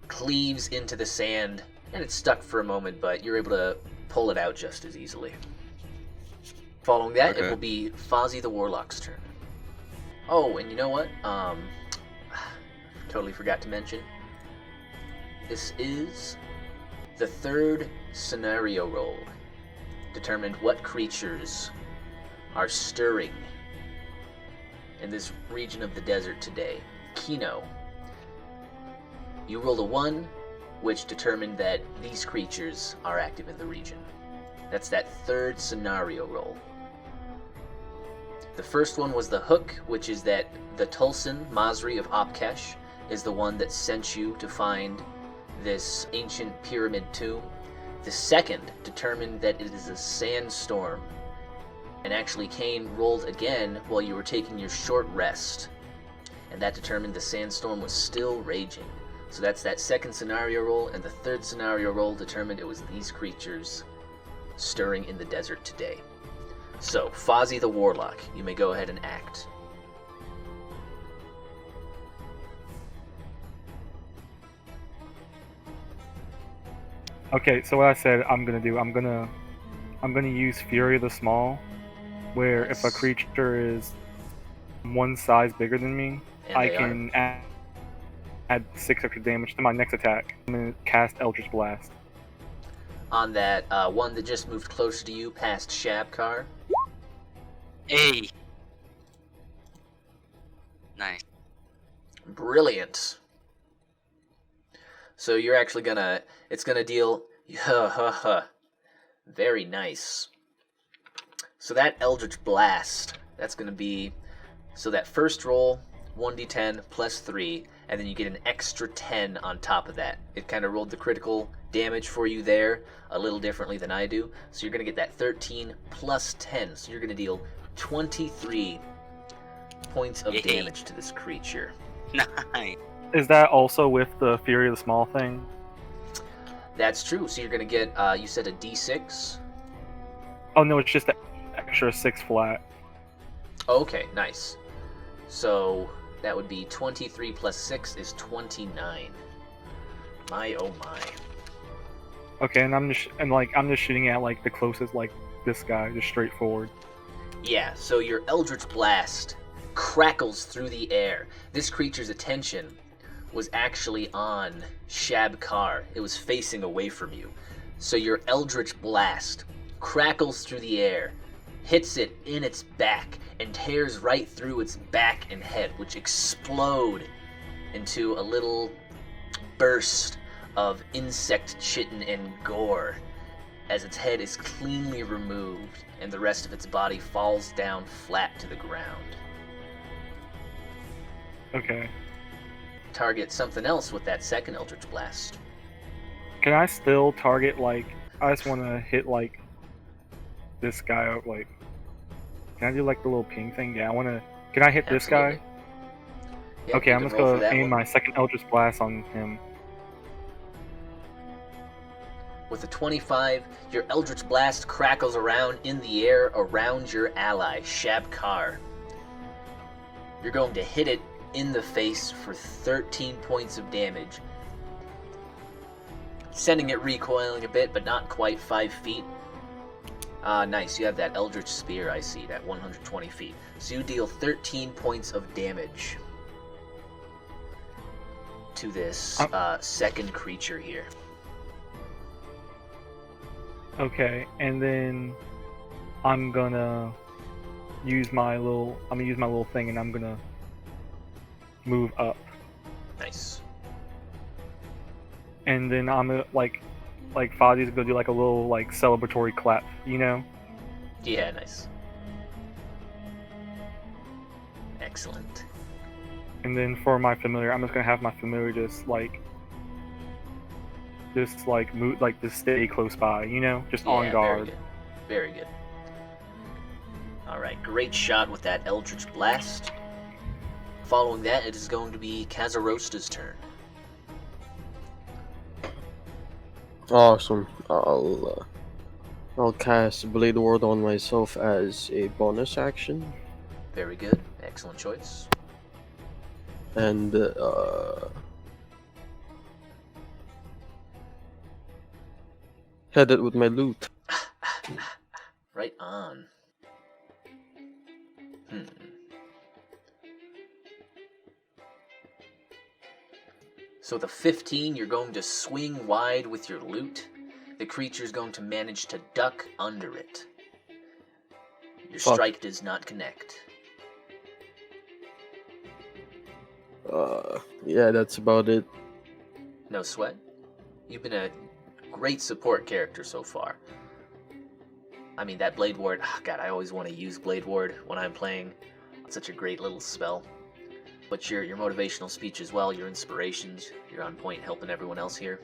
cleaves into the sand, and it's stuck for a moment, but you're able to pull it out just as easily. Following that, it Okay. will be Fozzee the Warlock's turn. Oh, and you know what? Totally forgot to mention. This is the third scenario roll. Determined what creatures are stirring in this region of the desert today. Kino. You rolled a 1, which determined that these creatures are active in the region. That's that third scenario roll. The first one was the hook, which is that the Tulsan Masri of Apkesh is the one that sent you to find this ancient pyramid tomb. The second determined that it is a sandstorm, and actually Kane rolled again while you were taking your short rest, and that determined the sandstorm was still raging. So that's that second scenario roll, and the third scenario roll determined it was these creatures stirring in the desert today. So, Fozzee the Warlock, you may go ahead and act. Okay, so what I said I'm gonna do, I'm gonna use Fury of the Small, where if a Nice. creature is one size bigger than me, And I they can add 6 extra damage to my next attack. I'm gonna cast Eldritch Blast. On that one that just moved closer to you past Shab'kaar. Hey. Nice. Brilliant. So you're actually gonna, it's gonna deal, very nice. So that Eldritch Blast, that's gonna be, so that first roll, 1d10 plus 3, and then you get an extra 10 on top of that. It kind of rolled the critical damage for you there a little differently than I do. So you're gonna get that 13 plus 10, so you're gonna deal 23 points of Yay. damage to this creature. Nice. Is that also with the Fury of the Small thing? That's true. So you're gonna get, you said a d6. Oh no, it's just an extra 6 flat. Okay, nice. So that would be 23 plus 6 is 29. My oh my. Okay, and I'm just shooting at like the closest, like this guy, just straight forward. Yeah, so your Eldritch Blast crackles through the air. This creature's attention was actually on Shab'kaar. It was facing away from you. So your Eldritch Blast crackles through the air, hits it in its back, and tears right through its back and head, which explode into a little burst of insect chitin and gore as its head is cleanly removed and the rest of its body falls down flat to the ground. Okay. Target something else with that second Eldritch Blast. Can I still target, like, I just want to hit, like, this guy, like, can I do, like, the little ping thing? Yeah, I want to, can I hit this guy? Absolutely. Yep, Okay, you I'm can just roll for going to that aim one. my second Eldritch Blast on him. With a 25, your Eldritch Blast crackles around in the air around your ally, Shab'kaar. You're going to hit it in the face for 13 points of damage, sending it recoiling a bit, but not quite 5 feet. Nice, you have that Eldritch Spear, I see, that 120 feet. So you deal 13 points of damage to this second creature here. Okay, and then I'm gonna use my little thing, and I'm gonna move up, Nice. and then I'm gonna like Fozzee's gonna do like a little like celebratory clap, you know? Yeah, nice. Excellent. And then for my familiar, I'm just gonna have my familiar just move, like just stay close by, you know, just on Yeah, guard. Very good. Alright, great shot with that Eldritch Blast. Following that, it is going to be Cazarosta's turn. Awesome. I'll cast Blade Ward on myself as a bonus action, Very good. Excellent choice. and head it with my loot. Right on. So the 15, you're going to swing wide with your loot. The creature's going to manage to duck under it. Your Fuck. strike does not connect. Yeah, that's about it. No sweat. You've been a great support character so far. I mean, that Blade Ward, God, I always want to use Blade Ward when I'm playing. It's such a great little spell. But your motivational speech as well, your inspirations, you're on point helping everyone else here.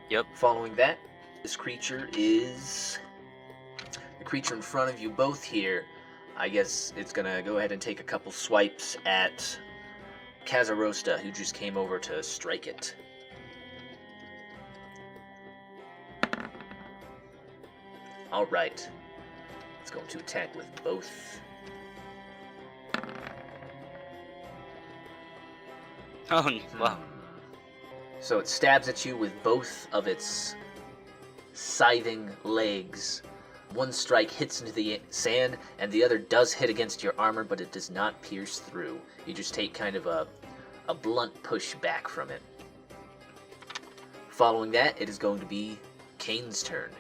Yep. Following that, this creature is the creature in front of you both here. I guess it's gonna go ahead and take a couple swipes at Cazarosta, who just came over to strike it. Alright. It's going to attack with both. Oh, wow. So it stabs at you with both of its scything legs. One strike hits into the sand, and the other does hit against your armor, but it does not pierce through. You just take kind of a blunt push back from it. Following that, it is going to be Kane's turn.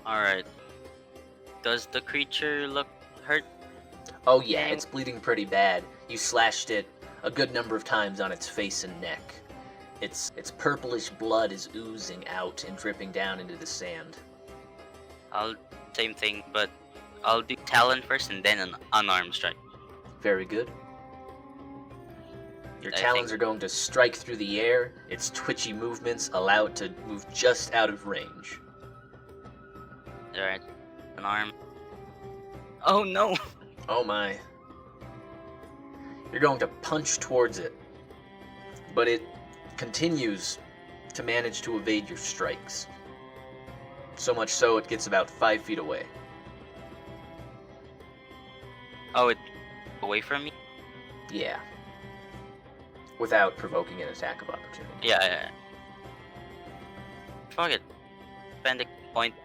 Alright. Does the creature look hurt? Oh yeah, it's bleeding pretty bad. You slashed it a good number of times on its face and neck. Its purplish blood is oozing out and dripping down into the sand. Same thing, but I'll do Talon first and then an unarmed strike. Very good. Your I talons think- are going to strike through the air. Its twitchy movements allow it to move just out of range. Alright. An arm. Oh no! Oh my. You're going to punch towards it, but it continues to manage to evade your strikes. So much so it gets about 5 feet away. Oh, it away from me? Yeah. Without provoking an attack of opportunity. Yeah. Fuck it. Panic point.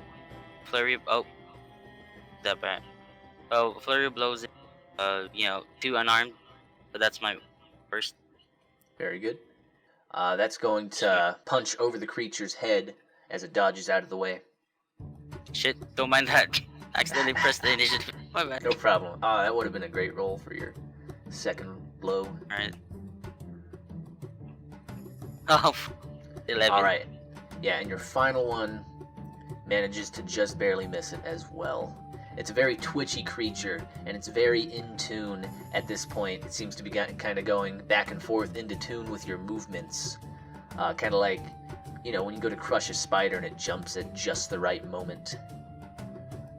Flurry. Oh. That bad. Oh, flurry blows it. 2 unarmed. But that's my first. Very good. That's going to punch over the creature's head as it dodges out of the way. Shit, don't mind that. Accidentally pressed the initiative. My bad. No problem. That would have been a great roll for your second blow. Alright. Oh, 11. Alright. Yeah, and your final one manages to just barely miss it as well. It's a very twitchy creature, and it's very in tune at this point. It seems to be kind of going back and forth into tune with your movements. Kind of like, you know, when you go to crush a spider and it jumps at just the right moment.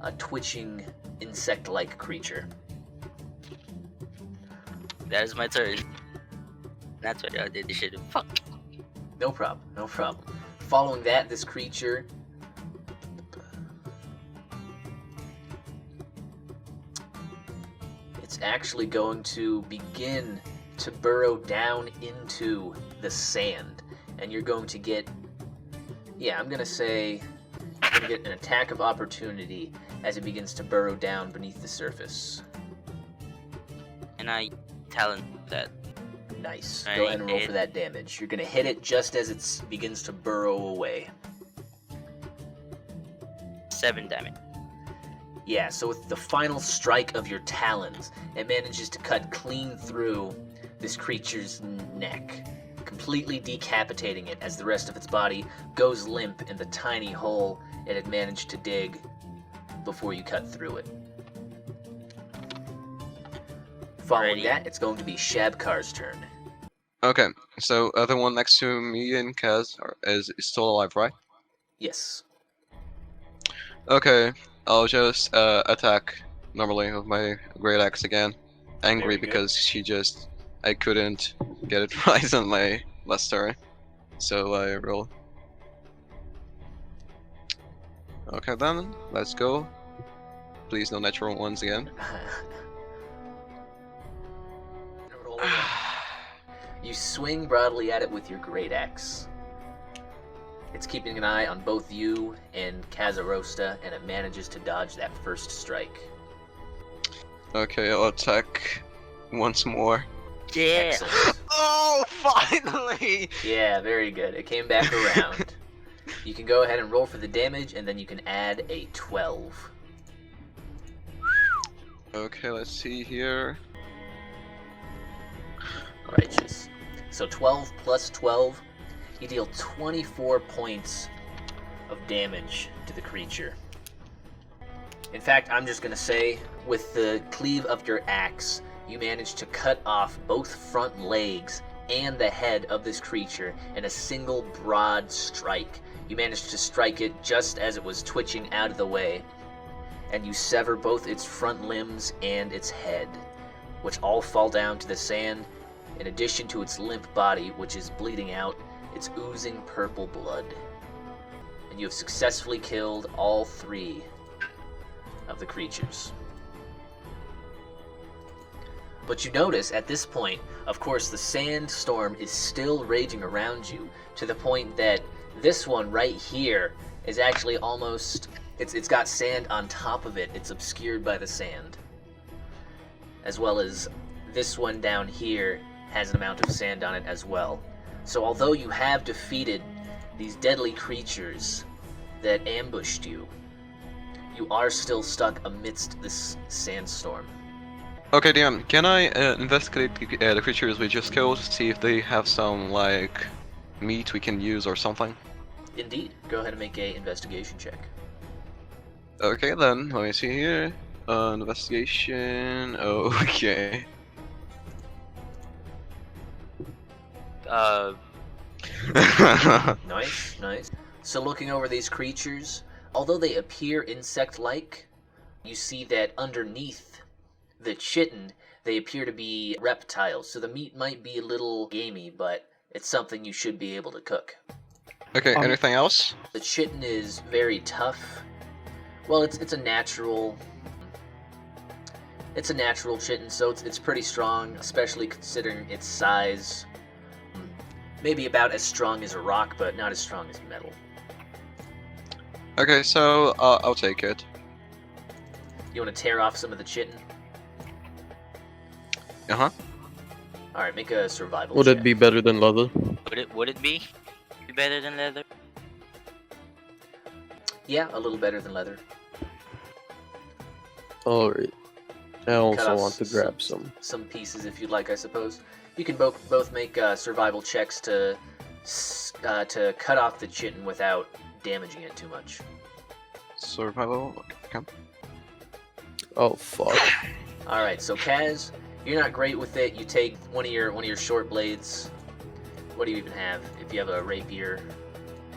A twitching, insect-like creature. That is my turn. That's what I did. This shit. Fuck. No problem, no problem. Following that, this creature... It's actually going to begin to burrow down into the sand. And you're going to get... Yeah, I'm going to say... You're going to get an attack of opportunity as it begins to burrow down beneath the surface. And I talent that. Nice. I Go ahead and roll hit. for that damage. You're going to hit it just as it begins to burrow away. 7 damage. Yeah, so with the final strike of your talons, it manages to cut clean through this creature's neck, completely decapitating it as the rest of its body goes limp in the tiny hole it had managed to dig before you cut through it. Following Alrighty. that, it's going to be Shab'kaar's turn. Okay, so the one next to me and Kaz is still alive, right? Yes. Okay, I'll just attack normally with my great axe again. Angry Very good. because I couldn't get it right on my last turn. So I roll. Okay then, let's go. Please no natural ones again. Roll again. You swing broadly at it with your great axe. It's keeping an eye on both you and Cazarosta, and it manages to dodge that first strike. Okay, I'll attack once more. Yeah. Excellent. Oh, finally! Yeah, very good. It came back around. You can go ahead and roll for the damage, and then you can add a 12. Okay, let's see here. Righteous. So 12 plus 12, you deal 24 points of damage to the creature. In fact, I'm just going to say, with the cleave of your axe, you manage to cut off both front legs and the head of this creature in a single broad strike. You managed to strike it just as it was twitching out of the way, and you sever both its front limbs and its head, which all fall down to the sand, in addition to its limp body, which is bleeding out. It's oozing purple blood. And you have successfully killed all 3 of the creatures. But you notice at this point, of course, the sandstorm is still raging around you, to the point that this one right here is actually almost... It's got sand on top of it. It's obscured by the sand. As well as this one down here has an amount of sand on it as well. So although you have defeated these deadly creatures that ambushed you, you are still stuck amidst this sandstorm. Okay, DM, can I investigate the creatures we just killed, see if they have some, like, meat we can use or something? Indeed. Go ahead and make a investigation check. Okay then, let me see here. Investigation, okay. Nice, nice. So looking over these creatures, although they appear insect-like, you see that underneath the chitin, they appear to be reptiles. So the meat might be a little gamey, but it's something you should be able to cook. Okay, anything else? The chitin is very tough. Well, it's a natural... It's a natural chitin, so it's pretty strong, especially considering its size. Maybe about as strong as a rock, but not as strong as metal. Okay, so I'll take it. You want to tear off some of the chitin? Uh-huh. Alright, make a survival Would check. it be better than leather? Would it be better than leather? Yeah, a little better than leather. Alright. I Cut also off want to grab some. Some pieces if you'd like, I suppose. You can both make survival checks to to cut off the chitin without damaging it too much. Survival. Okay. Oh fuck. All right, so Kaz, you're not great with it. You take one of your short blades. What do you even have? If you have a rapier,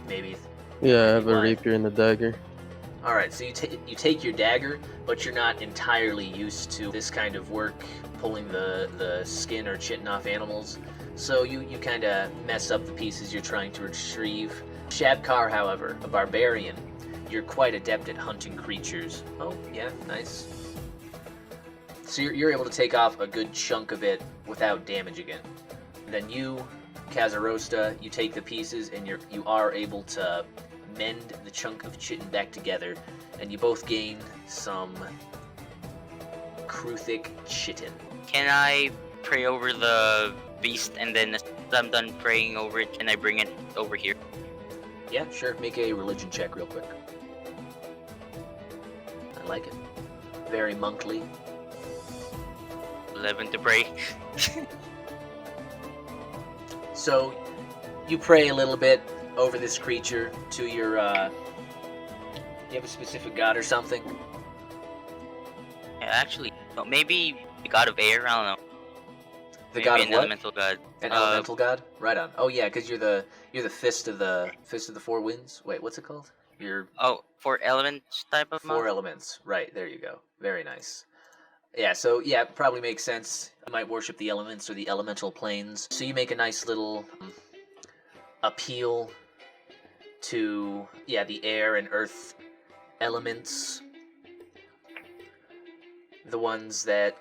maybe. Yeah, I have a Why? rapier and a dagger. All right, so you take your dagger, but you're not entirely used to this kind of work, pulling the skin or chitin off animals. So you kind of mess up the pieces you're trying to retrieve. Shab'kaar, however, a barbarian, you're quite adept at hunting creatures. Oh, yeah, nice. So you're able to take off a good chunk of it without damaging it. Then you, Cazarosta, you take the pieces and you are able to mend the chunk of chitin back together, and you both gain some Kruthic chitin. Can I pray over the beast, and then as I'm done praying over it, can I bring it over here? Yeah, sure. Make a religion check real quick. I like it. Very monkly. 11 to pray. So, you pray a little bit over this creature to your, you have a specific god or something? Yeah, actually, no, maybe the god of air. I don't know. The Maybe god of an what? elemental god. An elemental god? Right on. Oh yeah, because you're the fist of the four winds. Wait, what's it called? You're Oh, for element type of four mod? elements. Right, there you go. Very nice. Yeah, so yeah, it probably makes sense. You might worship the elements or the elemental planes. So you make a nice little appeal to the air and earth elements. The ones that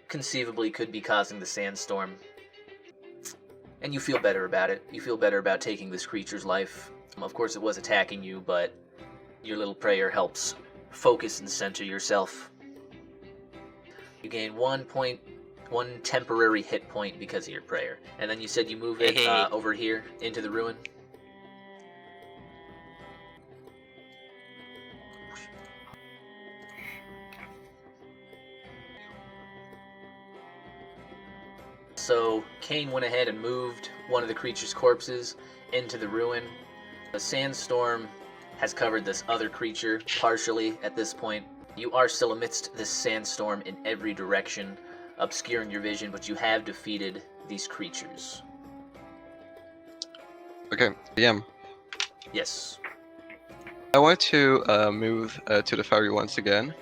conceivably could be causing the sandstorm. And you feel better about it. You feel better about taking this creature's life. Of course it was attacking you, but your little prayer helps focus and center yourself. You gain 1 temporary hit point because of your prayer. And then you said you move it over here into the ruin. So Kane went ahead and moved one of the creature's corpses into the ruin. The sandstorm has covered this other creature partially at this point. You are still amidst this sandstorm in every direction, obscuring your vision, but you have defeated these creatures. Okay, DM. Yes. I want to move to the ferry once again.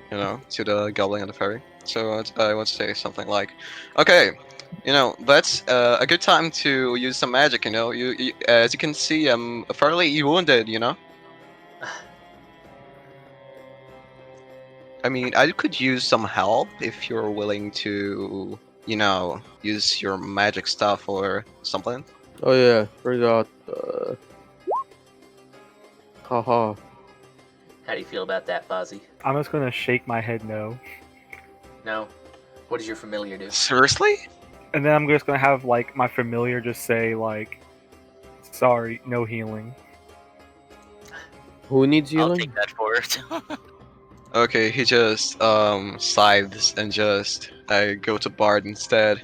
You know, to the Goblin and the ferry. So I want to say something like, okay, you know, that's a good time to use some magic, you know. You as you can see, I'm fairly wounded, you know. I mean, I could use some help if you're willing to, you know, use your magic stuff or something. Oh yeah, forgot. Haha. How do you feel about that, Fozzee? I'm just gonna shake my head no. No? What does your familiar do? Seriously? And then I'm just gonna have like my familiar just say like, sorry, no healing. Who needs I'll healing? take that forward. Okay, he just sighs and just go to Bard instead.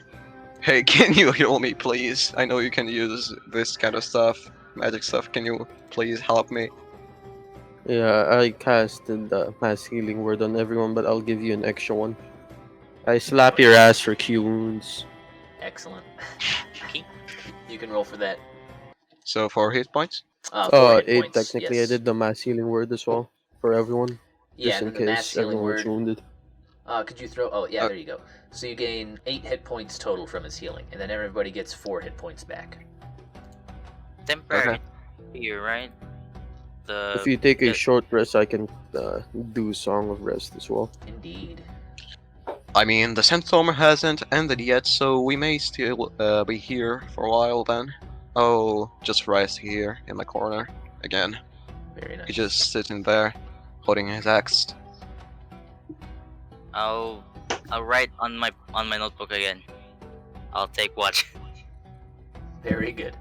Hey, can you heal me, please? I know you can use this kind of stuff, magic stuff. Can you please help me? Yeah, I casted the mass healing word on everyone, but I'll give you an extra one. I slap your ass for Q wounds. Excellent. You can roll for that. So 4 hit points. 4 hit 8 points, technically. yes. I did the mass healing word as well for everyone. Yeah, Just and in then the mass case healing everyone was word. wounded. Could you throw? Oh, yeah, there you go. So you gain 8 hit points total from his healing, and then everybody gets 4 hit points back. Temporary here, right? If you take a short rest, I can do Song of Rest as well. Indeed. I mean, the sandstorm hasn't ended yet, so we may still be here for a while then. Oh, just rest here in the corner again. Very nice. He's just sitting there, holding his axe. I'll write on my notebook again. I'll take watch. Very good.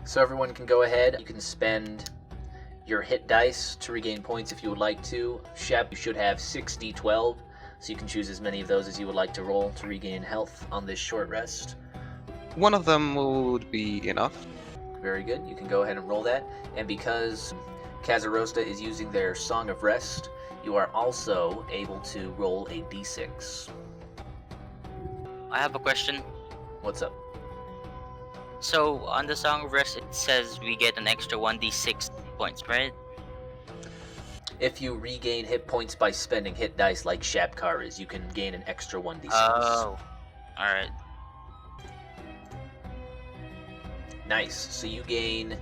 So everyone can go ahead. You can spend your hit dice to regain points if you would like to. Shep, you should have 6d12, so you can choose as many of those as you would like to roll to regain health on this short rest. One of them would be enough. Very good. You can go ahead and roll that. And because Cazarosta is using their Song of Rest, you are also able to roll a d6. I have a question. What's up? So on the Song of Rest, it says we get an extra 1d6 points, right? If you regain hit points by spending hit dice like Shab'kaar is, you can gain an extra 1d6. Oh, alright. Nice. So you gain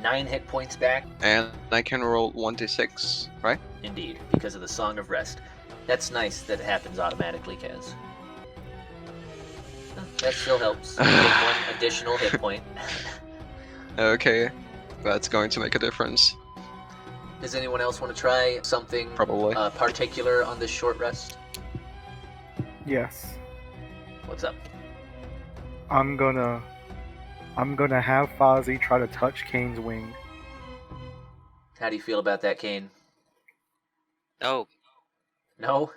9 hit points back. And I can roll 1d6, right? Indeed, because of the Song of Rest. That's nice that it happens automatically, Kaz. That still helps. You get 1 additional hit point. Okay, that's going to make a difference. Does anyone else want to try something Probably. particular on this short rest? Yes. What's up? I'm gonna have Fozzee try to touch Kane's wing. How do you feel about that, Kane? Oh, No?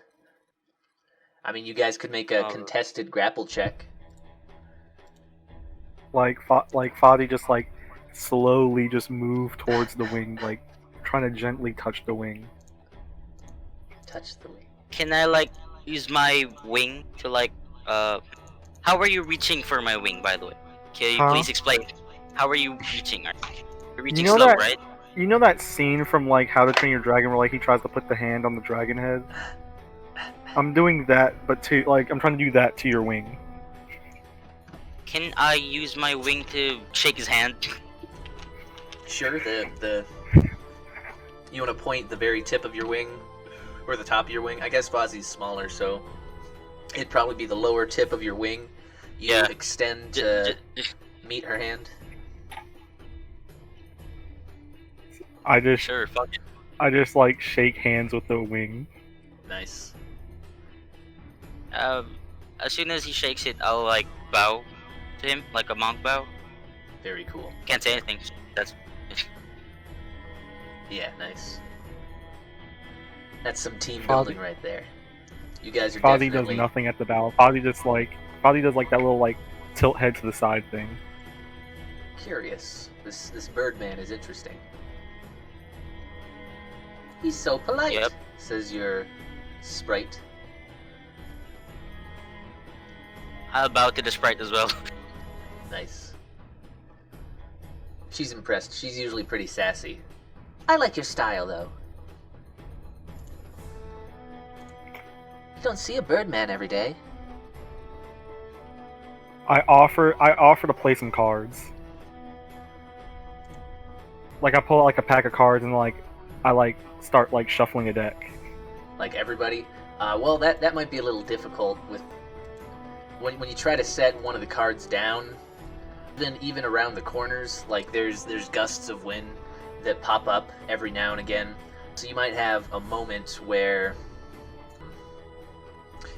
I mean, you guys could make a contested grapple check. Like Fozzee just like slowly just move towards the wing, like trying to gently touch the wing. Touch the wing. can I like use my wing to like how are you reaching for my wing, by the way? Can you Huh? please explain? How are you reaching? You're reaching You know slow, that- right? You know that scene from like How to Train Your Dragon where like he tries to put the hand on the dragon head? I'm doing that, but I'm trying to do that to your wing. Can I use my wing to shake his hand? Sure, you want to point the very tip of your wing, or the top of your wing? I guess Fozzee's smaller, so it'd probably be the lower tip of your wing. You Yeah. extend J- to j- meet her hand. Sure, fuck it. I just like shake hands with the wing. Nice. As soon as he shakes it, I'll like bow to him, like a monk bow. Very cool. Can't say anything. That's Yeah, nice. That's some team Fozzie- building right there. You guys are Fozzee definitely... does nothing at the battle. Fozzee does like that little like tilt head to the side thing. Curious. This Birdman is interesting. He's so polite, Yep. says your sprite. I'll bow to the sprite as well. Nice. She's impressed. She's usually pretty sassy. I like your style, though. You don't see a Birdman every day. I offer to play some cards. Like I pull out like a pack of cards and like I like start like shuffling a deck. Like everybody. Well, that might be a little difficult with when you try to set one of the cards down. Then even around the corners, like there's gusts of wind that pop up every now and again. So you might have a moment where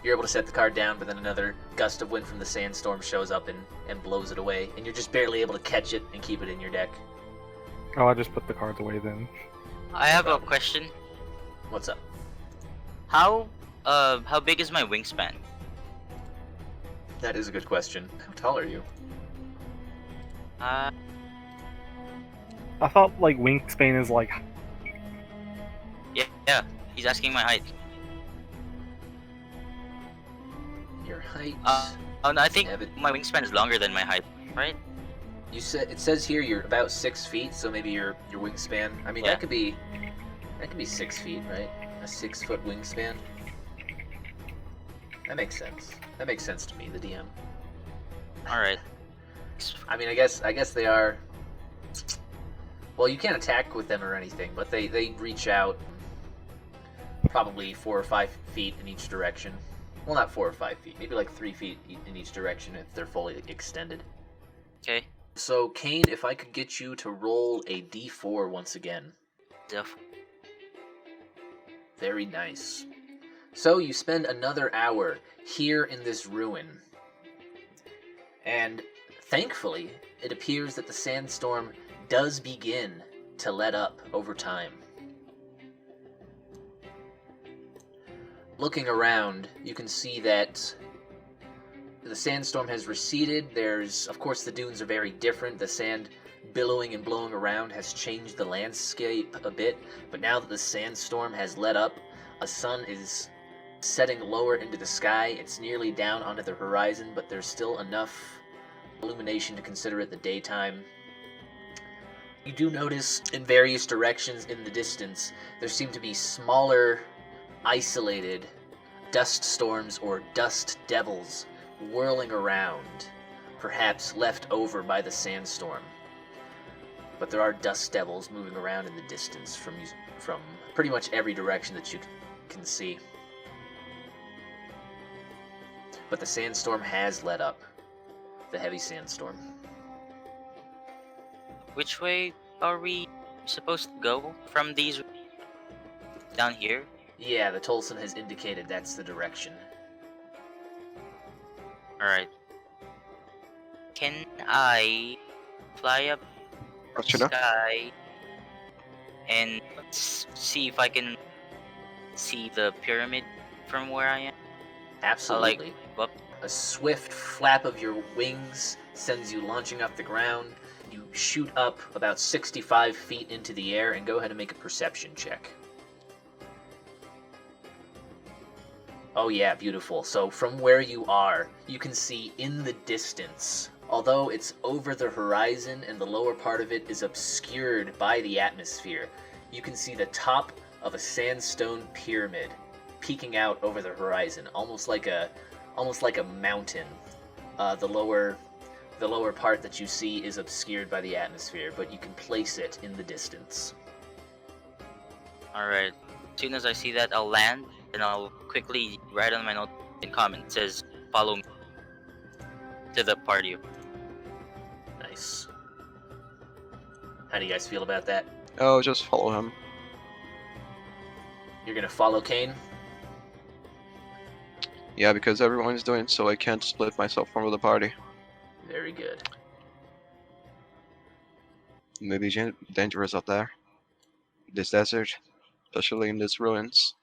you're able to set the card down, but then another gust of wind from the sandstorm shows up and blows it away, and you're just barely able to catch it and keep it in your deck. Oh, I just put the cards away then. I have a question. What's up? How big is my wingspan? That is a good question. How tall are you? Uh, I thought like wingspan is like yeah. He's asking my height. Your height? Oh no, I think Yeah, but- my wingspan is longer than my height, right? You said it says here you're about 6 feet, so maybe your wingspan. I mean, Yeah. that could be 6 feet, right? A 6 foot wingspan. That makes sense. That makes sense to me, the DM. All right. I mean, I guess they are. Well, you can't attack with them or anything, but they reach out probably 4 or 5 feet in each direction. Well, not 4 or 5 feet, maybe like 3 feet in each direction if they're fully extended. Okay. So, Kane, if I could get you to roll a d4 once again. Very nice. So, you spend another hour here in this ruin. And thankfully, it appears that the sandstorm does begin to let up over time. Looking around, you can see that the sandstorm has receded. Of course, the dunes are very different. The sand billowing and blowing around has changed the landscape a bit. But now that the sandstorm has let up, a sun is setting lower into the sky. It's nearly down onto the horizon, but there's still enough illumination to consider it the daytime. You do notice in various directions in the distance, there seem to be smaller, isolated dust storms or dust devils whirling around, perhaps left over by the sandstorm. But there are dust devils moving around in the distance from pretty much every direction that you can see. But the sandstorm has let up. The heavy sandstorm. Which way are we supposed to go from these down here? Yeah, the Tulsan has indicated that's the direction. Alright. Can I fly up the Roger that. sky and see if I can see the pyramid from where I am? Absolutely. Up. A swift flap of your wings sends you launching off the ground. You shoot up about 65 feet into the air and go ahead and make a perception check. Oh yeah, beautiful. So from where you are, you can see in the distance, although it's over the horizon and the lower part of it is obscured by the atmosphere, you can see the top of a sandstone pyramid peeking out over the horizon, almost like a mountain. The lower part that you see is obscured by the atmosphere, but you can place it in the distance. Alright. As soon as I see that, I'll land and I'll quickly write on my note in comment. It says, follow me to the party. Nice. How do you guys feel about that? Oh, just follow him. You're gonna follow Kane? Yeah, because everyone's doing so, I can't split myself from the party. Very good. Maybe dangerous up there. This desert, especially in these ruins.